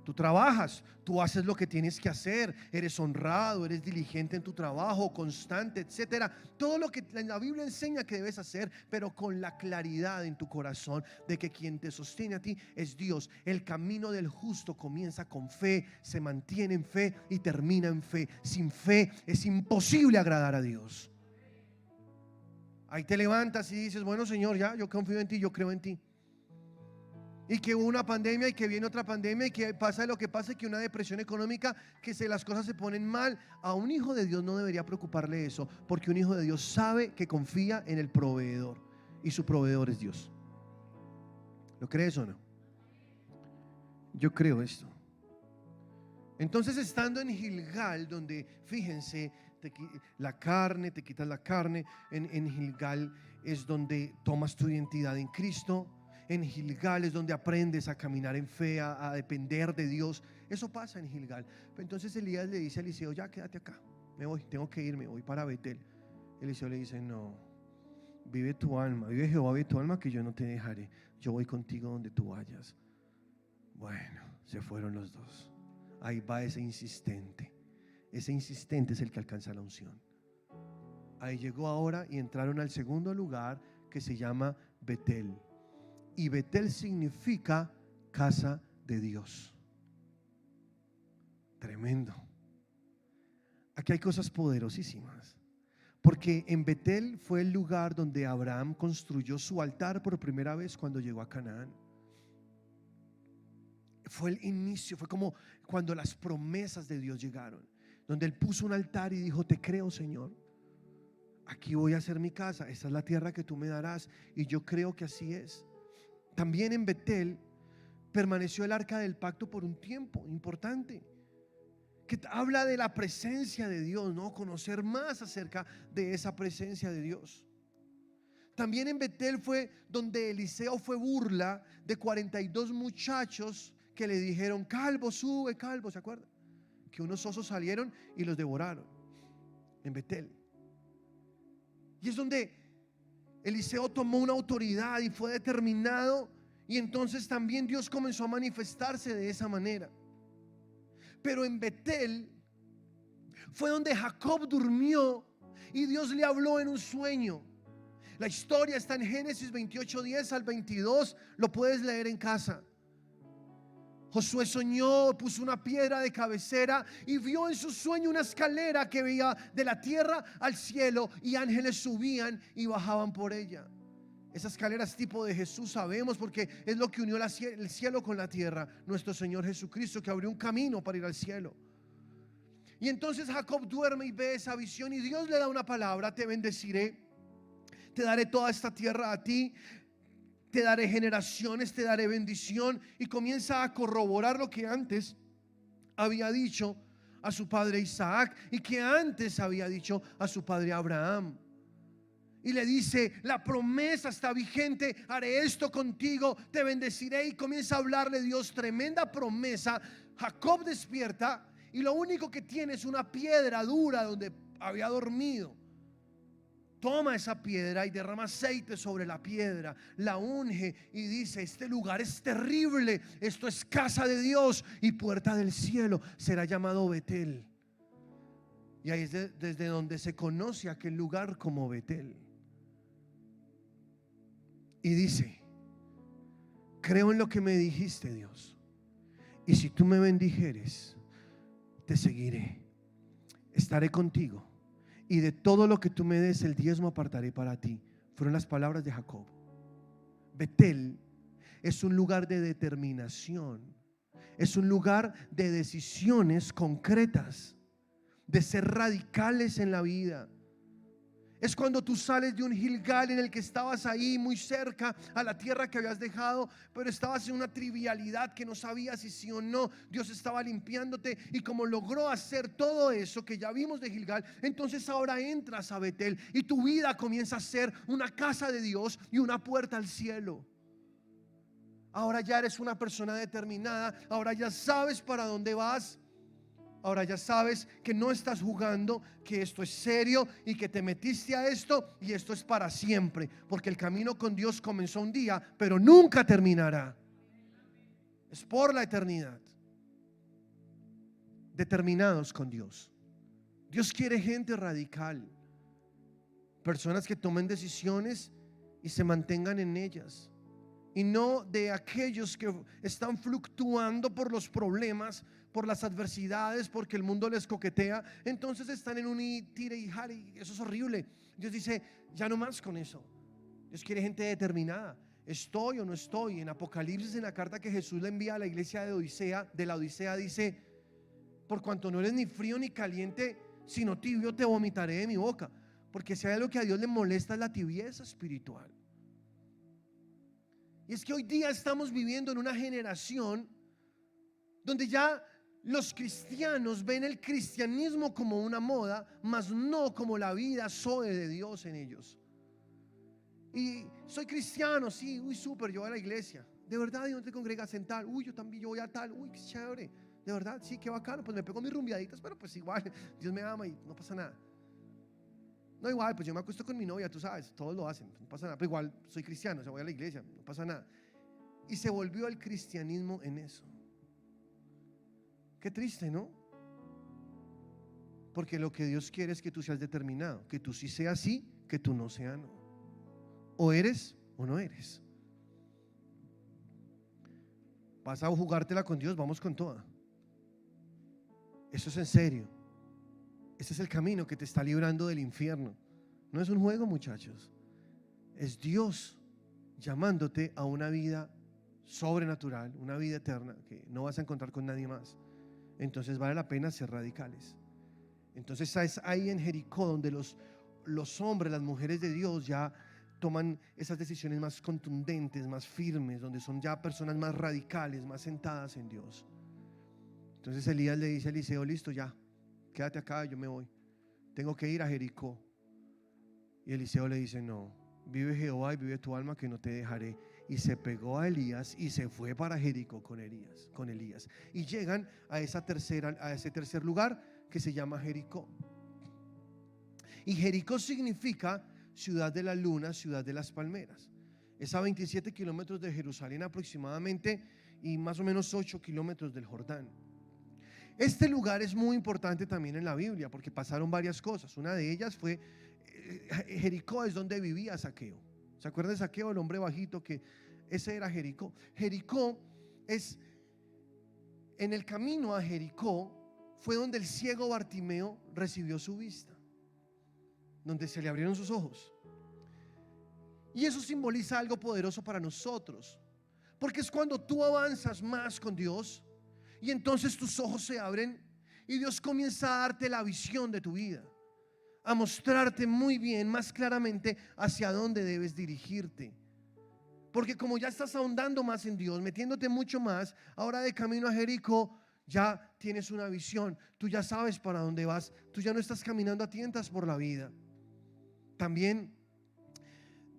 Tú trabajas, tú haces lo que tienes que hacer, eres honrado, eres diligente en tu trabajo, constante, etcétera. Todo lo que la Biblia enseña que debes hacer, pero con la claridad en tu corazón de que quien te sostiene a ti es Dios. El camino del justo comienza con fe, se mantiene en fe y termina en fe. Sin fe es imposible agradar a Dios. Ahí te levantas y dices: bueno, Señor, ya, yo confío en ti, yo creo en ti. Y que hubo una pandemia y que viene otra pandemia y que pasa lo que pasa, que una depresión económica, que las cosas se ponen mal. A un hijo de Dios no debería preocuparle eso, porque un hijo de Dios sabe que confía en el proveedor, y su proveedor es Dios. ¿Lo crees o no? Yo creo esto. Entonces, estando en Gilgal, donde, fíjense, la carne, te quitas la carne. En Gilgal es donde tomas tu identidad en Cristo. En Gilgal es donde aprendes a caminar en fe, a depender de Dios. Eso pasa en Gilgal. Entonces Elías le dice a Eliseo: ya, quédate acá, me voy, tengo que irme, voy para Betel. Eliseo le dice: no, vive tu alma, vive Jehová, vive tu alma, que yo no te dejaré, yo voy contigo donde tú vayas. Bueno, se fueron los dos. Ahí va ese insistente. Ese insistente es el que alcanza la unción. Ahí llegó ahora y entraron al segundo lugar, que se llama Betel. Y Betel significa casa de Dios. Tremendo. Aquí hay cosas poderosísimas, porque en Betel fue el lugar donde Abraham construyó su altar por primera vez cuando llegó a Canaán. Fue el inicio, fue como cuando las promesas de Dios llegaron, donde él puso un altar y dijo: te creo, Señor, aquí voy a hacer mi casa, esta es la tierra que tú me darás, y yo creo que así es. También en Betel permaneció el arca del pacto por un tiempo importante, que habla de la presencia de Dios, ¿no? Conocer más acerca de esa presencia de Dios. También en Betel fue donde Eliseo fue burla de 42 muchachos que le dijeron: calvo, sube, calvo, ¿se acuerdan? Que unos osos salieron y los devoraron en Betel. Y es donde Eliseo tomó una autoridad y fue determinado, y entonces también Dios comenzó a manifestarse de esa manera. Pero en Betel fue donde Jacob durmió y Dios le habló en un sueño. La historia está en Génesis 28:10 al 22, lo puedes leer en casa. Josué soñó, puso una piedra de cabecera y vio en su sueño una escalera que veía de la tierra al cielo, y ángeles subían y bajaban por ella. Esa escalera es tipo de Jesús, sabemos, porque es lo que unió el cielo con la tierra, nuestro Señor Jesucristo, que abrió un camino para ir al cielo. Y entonces Jacob duerme y ve esa visión, y Dios le da una palabra: te bendeciré, te daré toda esta tierra a ti, te daré generaciones, te daré bendición. Y comienza a corroborar lo que antes había dicho a su padre Isaac y que antes había dicho a su padre Abraham. Y le dice: la promesa está vigente, haré esto contigo, te bendeciré. Y comienza a hablarle Dios tremenda promesa. Jacob despierta y lo único que tiene es una piedra dura donde había dormido. Toma esa piedra y derrama aceite sobre la piedra, la unge y dice: este lugar es terrible, esto es casa de Dios y puerta del cielo, será llamado Betel. Y ahí es desde donde se conoce aquel lugar como Betel. Y dice: creo en lo que me dijiste, Dios, y si tú me bendijeres, te seguiré, estaré contigo, y de todo lo que tú me des el diezmo apartaré para ti. Fueron las palabras de Jacob. Betel es un lugar de determinación, es un lugar de decisiones concretas, de ser radicales en la vida. Es cuando tú sales de un Gilgal en el que estabas ahí muy cerca a la tierra que habías dejado, pero estabas en una trivialidad que no sabías si sí o no. Dios estaba limpiándote, y como logró hacer todo eso que ya vimos de Gilgal, entonces ahora entras a Betel y tu vida comienza a ser una casa de Dios y una puerta al cielo. Ahora ya eres una persona determinada, ahora ya sabes para dónde vas. Ahora ya sabes que no estás jugando, que esto es serio y que te metiste a esto y esto es para siempre, porque el camino con Dios comenzó un día, pero nunca terminará. Es por la eternidad. Determinados con Dios. Dios quiere gente radical, personas que tomen decisiones y se mantengan en ellas, y no de aquellos que están fluctuando por los problemas, por las adversidades, porque el mundo les coquetea. Entonces están en un tire y jale, y eso es horrible. Dios dice: ya no más con eso. Dios quiere gente determinada. ¿Estoy o no estoy? En Apocalipsis, en la carta que Jesús le envía a la iglesia de la Odisea, dice: por cuanto no eres ni frío ni caliente, sino tibio, te vomitaré de mi boca. Porque si hay algo que a Dios le molesta, es la tibieza espiritual. Y es que hoy día estamos viviendo en una generación donde ya los cristianos ven el cristianismo como una moda, mas no como la vida zoe de Dios en ellos. Y soy cristiano, sí, uy, súper, yo voy a la iglesia. De verdad, ¿y dónde te congregas? En tal. Uy, yo también, yo voy a tal. Uy, qué chévere. De verdad, sí, qué bacano. Pues me pego mis rumbiaditas, pero pues igual, Dios me ama y no pasa nada. No, igual, pues yo me acuesto con mi novia, tú sabes, todos lo hacen, no pasa nada. Pero igual soy cristiano, o sea, voy a la iglesia, no pasa nada. Y se volvió el cristianismo en eso. Qué triste, ¿no? Porque lo que Dios quiere es que tú seas determinado, que tú sí seas sí, que tú no seas no. O eres o no eres. Vas a jugártela con Dios, vamos con toda. Eso es en serio. Ese es el camino que te está librando del infierno. No es un juego, muchachos. Es Dios llamándote a una vida sobrenatural, una vida eterna que no vas a encontrar con nadie más. Entonces vale la pena ser radicales. Entonces es ahí en Jericó donde los hombres, las mujeres de Dios ya toman esas decisiones más contundentes, más firmes, donde son ya personas más radicales, más sentadas en Dios. Entonces Elías le dice a Eliseo: listo, ya, quédate acá, yo me voy, tengo que ir a Jericó. Y Eliseo le dice: no, vive Jehová y vive tu alma, que no te dejaré. Y se pegó a Elías y se fue para Jericó con Elías. Y llegan a ese tercer lugar que se llama Jericó. Y Jericó significa ciudad de la luna, ciudad de las palmeras. Es a 27 kilómetros de Jerusalén aproximadamente, y más o menos 8 kilómetros del Jordán. Este lugar es muy importante también en la Biblia, porque pasaron varias cosas. Una de ellas fue Jericó, es donde vivía Zaqueo. ¿Se acuerdan de Zaqueo, el hombre bajito? Que ese era Jericó. Jericó es, en el camino a Jericó fue donde el ciego Bartimeo recibió su vista, donde se le abrieron sus ojos. Y eso simboliza algo poderoso para nosotros, porque es cuando tú avanzas más con Dios y entonces tus ojos se abren y Dios comienza a darte la visión de tu vida, a mostrarte muy bien, más claramente hacia dónde debes dirigirte. Porque como ya estás ahondando más en Dios, metiéndote mucho más, ahora de camino a Jericó ya tienes una visión, tú ya sabes para dónde vas, tú ya no estás caminando a tientas por la vida. También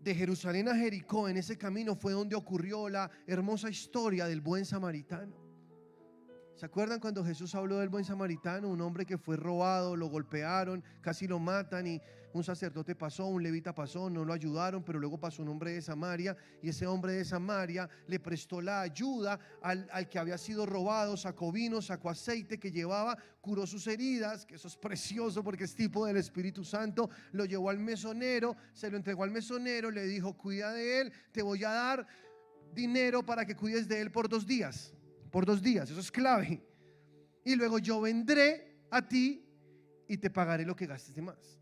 de Jerusalén a Jericó, en ese camino fue donde ocurrió la hermosa historia del buen samaritano. ¿Se acuerdan cuando Jesús habló del buen samaritano? Un hombre que fue robado, lo golpearon, casi lo matan y un sacerdote pasó, un levita pasó, no lo ayudaron, pero luego pasó un hombre de Samaria y ese hombre de Samaria le prestó la ayuda al que había sido robado, sacó vino, sacó aceite que llevaba, curó sus heridas, que eso es precioso porque es tipo del Espíritu Santo, lo llevó al mesonero, se lo entregó al mesonero, le dijo: cuida de él, te voy a dar dinero para que cuides de él por 2 días. Por 2 días, eso es clave. Y luego yo vendré a ti y te pagaré lo que gastes de más.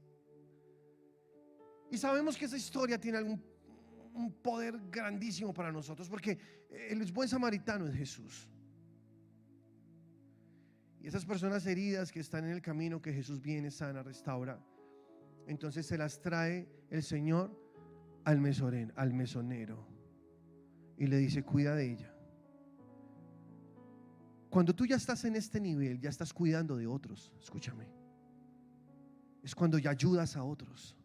Y sabemos que esa historia tiene un poder grandísimo para nosotros, porque el buen samaritano es Jesús. Y esas personas heridas que están en el camino, que Jesús viene, sana, restaura, entonces se las trae el Señor al mesonero y le dice: cuida de ella. Cuando tú ya estás en este nivel, ya estás cuidando de otros. Escúchame. Es cuando ya ayudas a otros.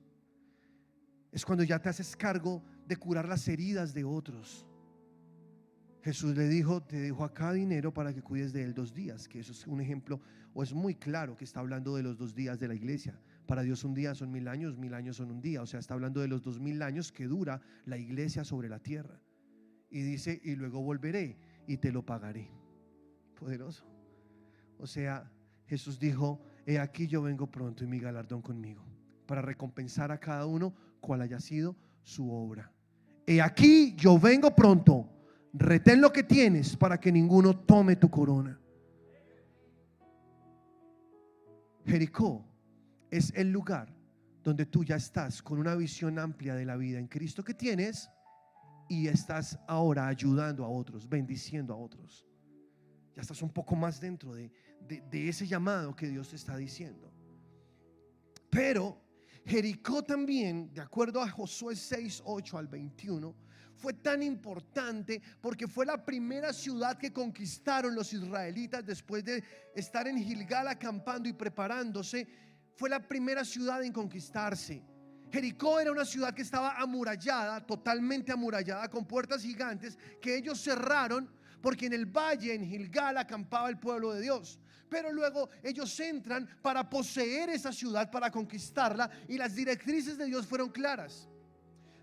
Es cuando ya te haces cargo de curar las heridas de otros. Jesús le dijo: te dejo acá dinero para que cuides de él 2 días. Que eso es un ejemplo, o es muy claro que está hablando de los 2 días de la iglesia. Para Dios un día son 1000 años, 1000 años son un día. O sea, está hablando de los 2000 años que dura la iglesia sobre la tierra. Y dice: y luego volveré y te lo pagaré. Poderoso. O sea, Jesús dijo: he aquí yo vengo pronto y mi galardón conmigo, para recompensar a cada uno cual haya sido su obra. He aquí yo vengo pronto, retén lo que tienes para que ninguno tome tu corona. Jericó es el lugar donde tú ya estás con una visión amplia de la vida en Cristo que tienes y estás ahora ayudando a otros, bendiciendo a otros. Ya estás un poco más dentro de ese llamado que Dios te está diciendo. Pero Jericó también, de acuerdo a Josué 6, 8 al 21, fue tan importante porque fue la primera ciudad que conquistaron los israelitas después de estar en Gilgal acampando y preparándose. Fue la primera ciudad en conquistarse. Jericó era una ciudad que estaba amurallada, totalmente amurallada, con puertas gigantes que ellos cerraron, porque en el valle, en Gilgal, acampaba el pueblo de Dios. Pero luego ellos entran para poseer esa ciudad, para conquistarla, y las directrices de Dios fueron claras.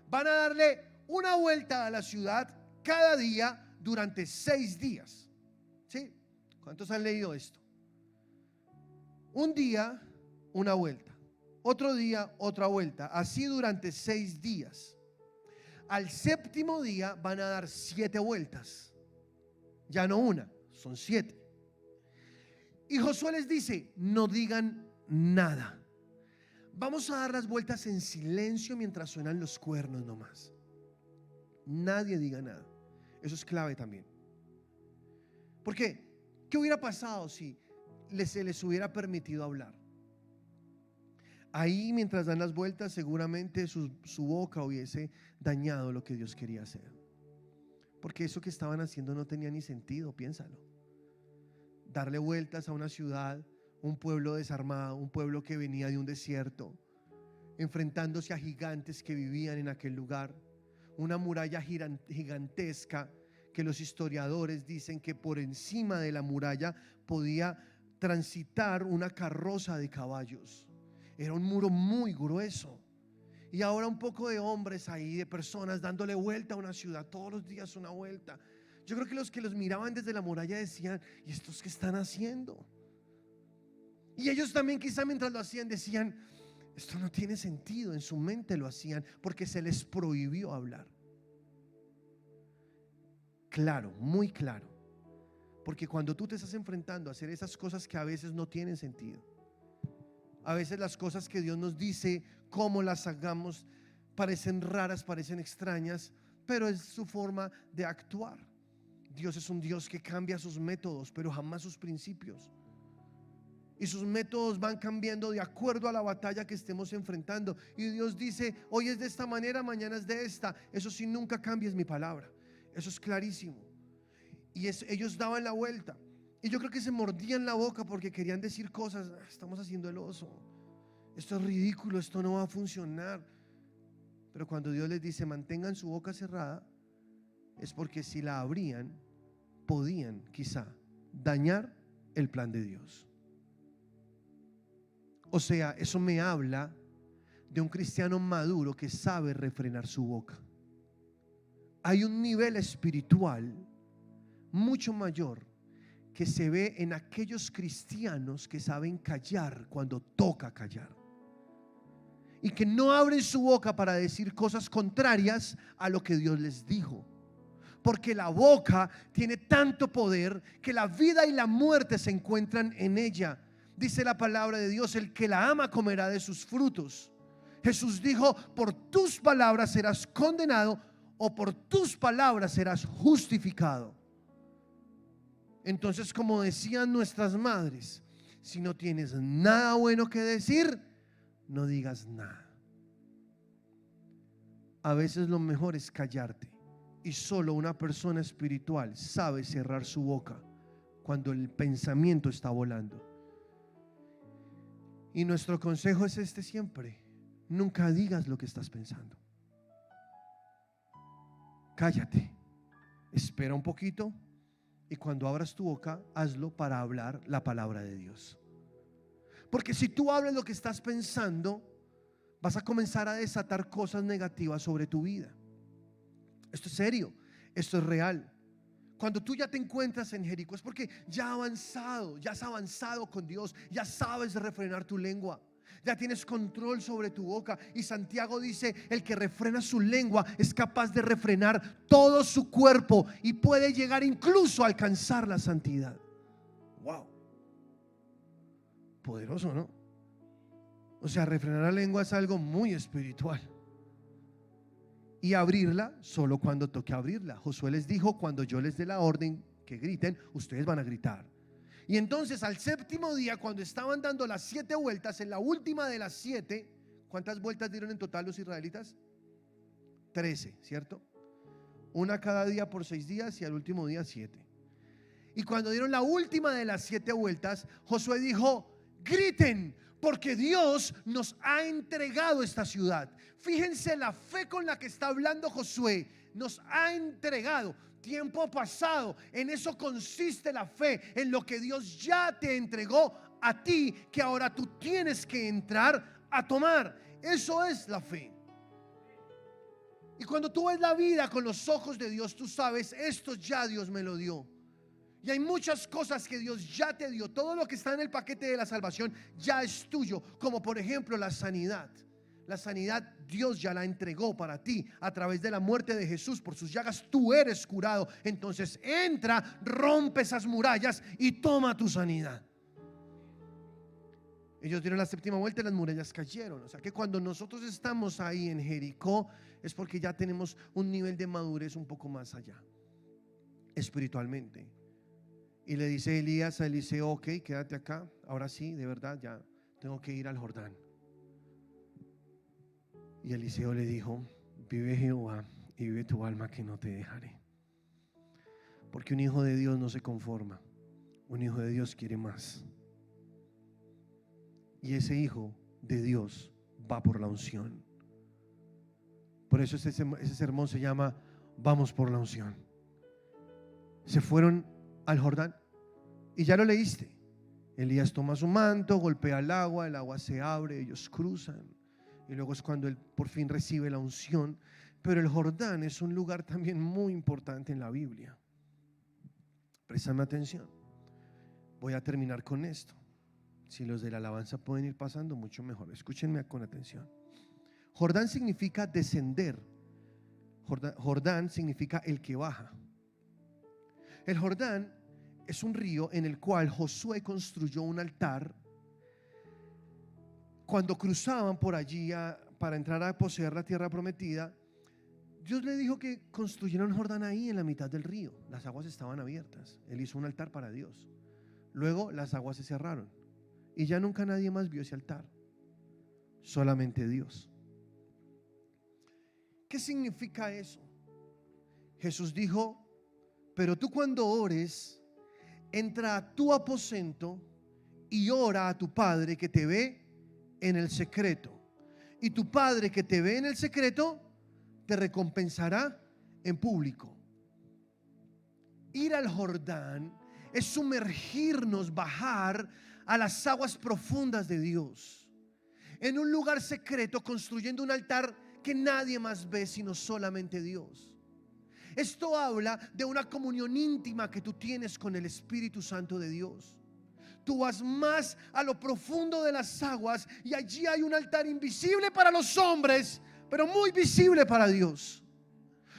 Van a darle una vuelta a la ciudad cada día durante 6 días. ¿Sí? ¿Cuántos han leído esto? Un día, una vuelta. Otro día, otra vuelta. Así durante 6 días. Al 7º día van a dar 7 vueltas. Ya no una, son 7. Y Josué les dice: no digan nada. Vamos a dar las vueltas en silencio mientras suenan los cuernos nomás. Nadie diga nada. Eso es clave también. ¿Por qué? ¿Qué hubiera pasado si se les hubiera permitido hablar? Ahí, mientras dan las vueltas, seguramente su boca hubiese dañado lo que Dios quería hacer. Porque eso que estaban haciendo no tenía ni sentido, piénsalo. Darle vueltas a una ciudad, un pueblo desarmado, un pueblo que venía de un desierto, enfrentándose a gigantes que vivían en aquel lugar. Una muralla gigantesca que los historiadores dicen que por encima de la muralla podía transitar una carroza de caballos. Era un muro muy grueso. Y ahora un poco de hombres ahí, de personas dándole vuelta a una ciudad, todos los días una vuelta. Yo creo que los miraban desde la muralla decían: ¿y estos qué están haciendo? Y ellos también quizá mientras lo hacían decían: esto no tiene sentido. En su mente lo hacían porque se les prohibió hablar. Claro, muy claro. Porque cuando tú te estás enfrentando a hacer esas cosas que a veces no tienen sentido, a veces las cosas que Dios nos dice, cómo las hagamos, parecen raras, parecen extrañas, pero es su forma de actuar. Dios es un Dios que cambia sus métodos, pero jamás sus principios. Y sus métodos van cambiando de acuerdo a la batalla que estemos enfrentando. Y Dios dice: hoy es de esta manera, mañana es de esta. Eso sí, nunca cambies mi palabra. Eso es clarísimo. Y ellos daban la vuelta. Y yo creo que se mordían la boca porque querían decir cosas: estamos haciendo el oso, esto es ridículo, esto no va a funcionar. Pero cuando Dios les dice: mantengan su boca cerrada, es porque si la abrían, podían quizá dañar el plan de Dios. O sea, eso me habla de un cristiano maduro que sabe refrenar su boca. Hay un nivel espiritual mucho mayor que se ve en aquellos cristianos que saben callar cuando toca callar, y que no abren su boca para decir cosas contrarias a lo que Dios les dijo. Porque la boca tiene tanto poder que la vida y la muerte se encuentran en ella. Dice la palabra de Dios: el que la ama comerá de sus frutos. Jesús dijo: por tus palabras serás condenado, o por tus palabras serás justificado. Entonces, como decían nuestras madres, si no tienes nada bueno que decir, no digas nada. A veces lo mejor es callarte, y solo una persona espiritual sabe cerrar su boca cuando el pensamiento está volando. Y nuestro consejo es este siempre: nunca digas lo que estás pensando. Cállate, espera un poquito, y cuando abras tu boca, hazlo para hablar la palabra de Dios. Porque si tú hablas lo que estás pensando, vas a comenzar a desatar cosas negativas sobre tu vida. Esto es serio, esto es real. Cuando tú ya te encuentras en Jericó es porque ya has avanzado con Dios, ya sabes refrenar tu lengua, ya tienes control sobre tu boca. Y Santiago dice: el que refrena su lengua es capaz de refrenar todo su cuerpo y puede llegar incluso a alcanzar la santidad. Wow, poderoso, ¿no? O sea, refrenar la lengua es algo muy espiritual. Y abrirla solo cuando toque abrirla. Josué les dijo: cuando yo les dé la orden que griten, ustedes van a gritar. Y entonces al séptimo día, cuando estaban dando las 7 vueltas, en la última de las 7, ¿cuántas vueltas dieron en total los israelitas? 13, ¿cierto? Una cada día por 6 días, y al último día 7. Y cuando dieron la última de las 7 vueltas, Josué dijo: griten, porque Dios nos ha entregado esta ciudad. Fíjense la fe con la que está hablando Josué. Nos ha entregado. Tiempo pasado, en eso consiste la fe, en lo que Dios ya te entregó a ti, que ahora tú tienes que entrar a tomar. Eso es la fe. Y cuando tú ves la vida con los ojos de Dios, tú sabes: esto ya Dios me lo dio. Y hay muchas cosas que Dios ya te dio. Todo lo que está en el paquete de la salvación ya es tuyo. Como por ejemplo la sanidad. La sanidad Dios ya la entregó para ti a través de la muerte de Jesús. Por sus llagas tú eres curado. Entonces entra, rompe esas murallas y toma tu sanidad. Ellos dieron la séptima vuelta y las murallas cayeron. O sea que cuando nosotros estamos ahí en Jericó, es porque ya tenemos un nivel de madurez un poco más allá, espiritualmente. Y le dice Elías a Eliseo: ok, quédate acá. Ahora sí, de verdad, ya tengo que ir al Jordán. Y Eliseo le dijo: vive Jehová y vive tu alma, que no te dejaré. Porque un hijo de Dios no se conforma. Un hijo de Dios quiere más. Y ese hijo de Dios va por la unción. Por eso ese sermón se llama Vamos por la unción. Se fueron al Jordán y ya lo leíste. Elías toma su manto, golpea el agua se abre, ellos cruzan, y luego es cuando él por fin recibe la unción. Pero el Jordán es un lugar también muy importante en la Biblia. Préstame atención. Voy a terminar con esto. Si los de la alabanza pueden ir pasando, mucho mejor. Escúchenme con atención. Jordán significa descender. Jordán significa el que baja. El Jordán es un río en el cual Josué construyó un altar. Cuando cruzaban por allí para entrar a poseer la tierra prometida, Dios le dijo que construyeran un Jordán ahí en la mitad del río. Las aguas estaban abiertas. Él hizo un altar para Dios. Luego las aguas se cerraron y ya nunca nadie más vio ese altar. Solamente Dios. ¿Qué significa eso? Jesús dijo: pero tú cuando ores, entra a tu aposento y ora a tu Padre que te ve en el secreto. Y tu Padre que te ve en el secreto te recompensará en público. Ir al Jordán es sumergirnos, bajar a las aguas profundas de Dios, en un lugar secreto, construyendo un altar que nadie más ve sino solamente Dios. Esto habla de una comunión íntima que tú tienes con el Espíritu Santo de Dios. Tú vas más a lo profundo de las aguas y allí hay un altar invisible para los hombres, pero muy visible para Dios.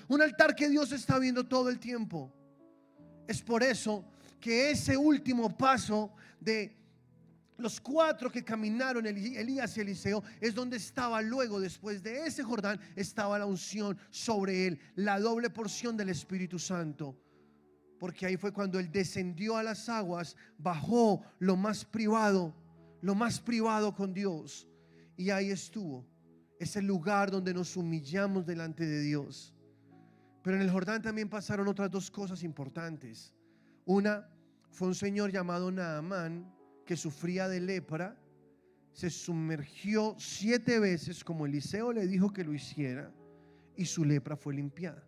Un altar que Dios está viendo todo el tiempo. Es por eso que ese último paso de los 4 que caminaron, Elías y Eliseo, es donde estaba luego, después de ese Jordán, estaba la unción sobre él, la doble porción del Espíritu Santo. Porque ahí fue cuando él descendió a las aguas, bajó lo más privado con Dios. Y ahí estuvo, ese lugar donde nos humillamos delante de Dios. Pero en el Jordán también pasaron otras 2 cosas importantes. Una fue un señor llamado Naamán, que sufría de lepra. Se sumergió 7 veces como Eliseo le dijo que lo hiciera, y su lepra fue limpiada.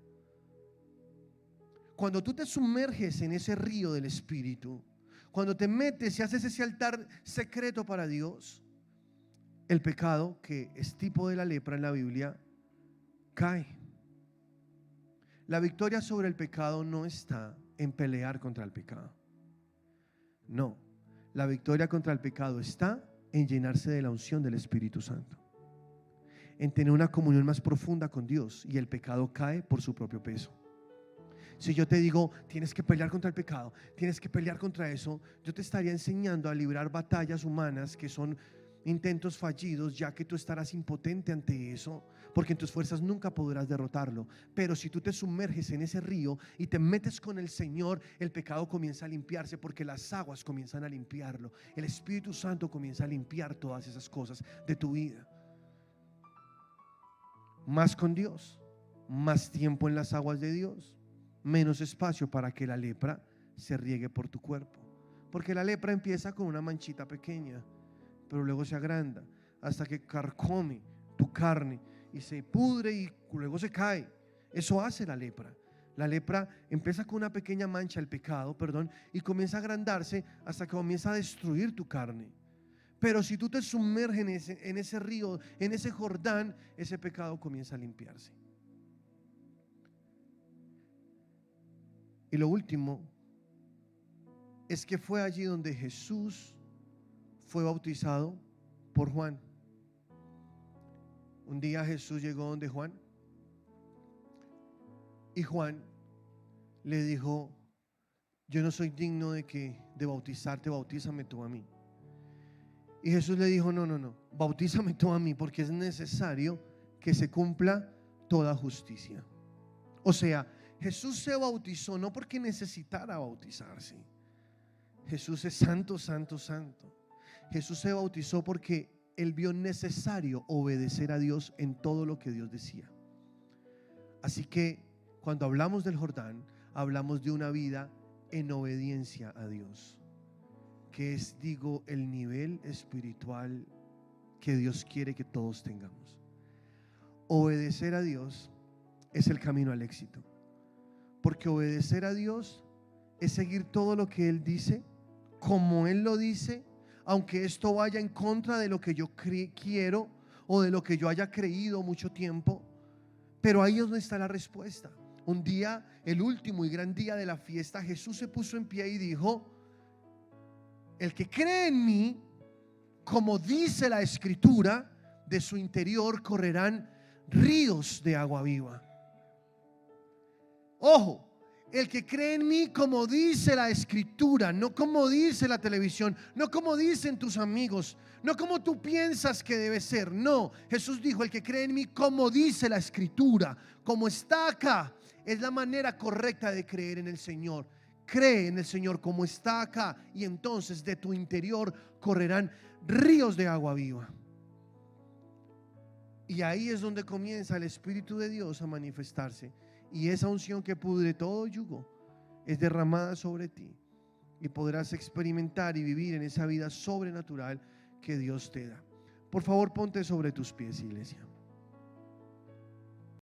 Cuando tú te sumerges en ese río del Espíritu, cuando te metes y haces ese altar secreto para Dios, el pecado, que es tipo de la lepra en la Biblia, cae. La victoria sobre el pecado no está en pelear contra el pecado. No, la victoria contra el pecado está en llenarse de la unción del Espíritu Santo, en tener una comunión más profunda con Dios, y el pecado cae por su propio peso. Si yo te digo, tienes que pelear contra el pecado, tienes que pelear contra eso, yo te estaría enseñando a librar batallas humanas que son intentos fallidos, ya que tú estarás impotente ante eso, porque en tus fuerzas nunca podrás derrotarlo. Pero si tú te sumerges en ese río y te metes con el Señor, el pecado comienza a limpiarse, porque las aguas comienzan a limpiarlo. El Espíritu Santo comienza a limpiar todas esas cosas de tu vida. Más con Dios, más tiempo en las aguas de Dios, menos espacio para que la lepra se riegue por tu cuerpo. Porque la lepra empieza con una manchita pequeña, pero luego se agranda hasta que carcome tu carne y se pudre y luego se cae. Eso hace la lepra. La lepra empieza con una pequeña mancha, el pecado, y comienza a agrandarse hasta que comienza a destruir tu carne. Pero si tú te sumerges en ese río, en ese Jordán, ese pecado comienza a limpiarse. Y lo último es que fue allí donde Jesús fue bautizado por Juan. Un día Jesús llegó donde Juan, y Juan le dijo: yo no soy digno de bautizarte, bautízame tú a mí. Y Jesús le dijo: no, bautízame tú a mí, porque es necesario que se cumpla toda justicia. O sea, Jesús se bautizó no porque necesitara bautizarse. Jesús es santo, santo, santo. Jesús se bautizó porque él vio necesario obedecer a Dios en todo lo que Dios decía. Así que cuando hablamos del Jordán, hablamos de una vida en obediencia a Dios, que es, el nivel espiritual que Dios quiere que todos tengamos. Obedecer a Dios es el camino al éxito, porque obedecer a Dios es seguir todo lo que Él dice, como Él lo dice, aunque esto vaya en contra de lo que yo quiero o de lo que yo haya creído mucho tiempo. Pero ahí es donde está la respuesta. Un día, el último y gran día de la fiesta, Jesús se puso en pie y dijo: el que cree en mí, como dice la Escritura, de su interior correrán ríos de agua viva. Ojo, el que cree en mí, como dice la Escritura, no como dice la televisión, no como dicen tus amigos, no como tú piensas que debe ser. No, Jesús dijo: el que cree en mí, como dice la Escritura, como está acá. Es la manera correcta de creer en el Señor. Cree en el Señor como está acá, y entonces de tu interior correrán ríos de agua viva. Y ahí es donde comienza el Espíritu de Dios a manifestarse. Y esa unción que pudre todo yugo es derramada sobre ti, y podrás experimentar y vivir en esa vida sobrenatural que Dios te da. Por favor, ponte sobre tus pies, iglesia.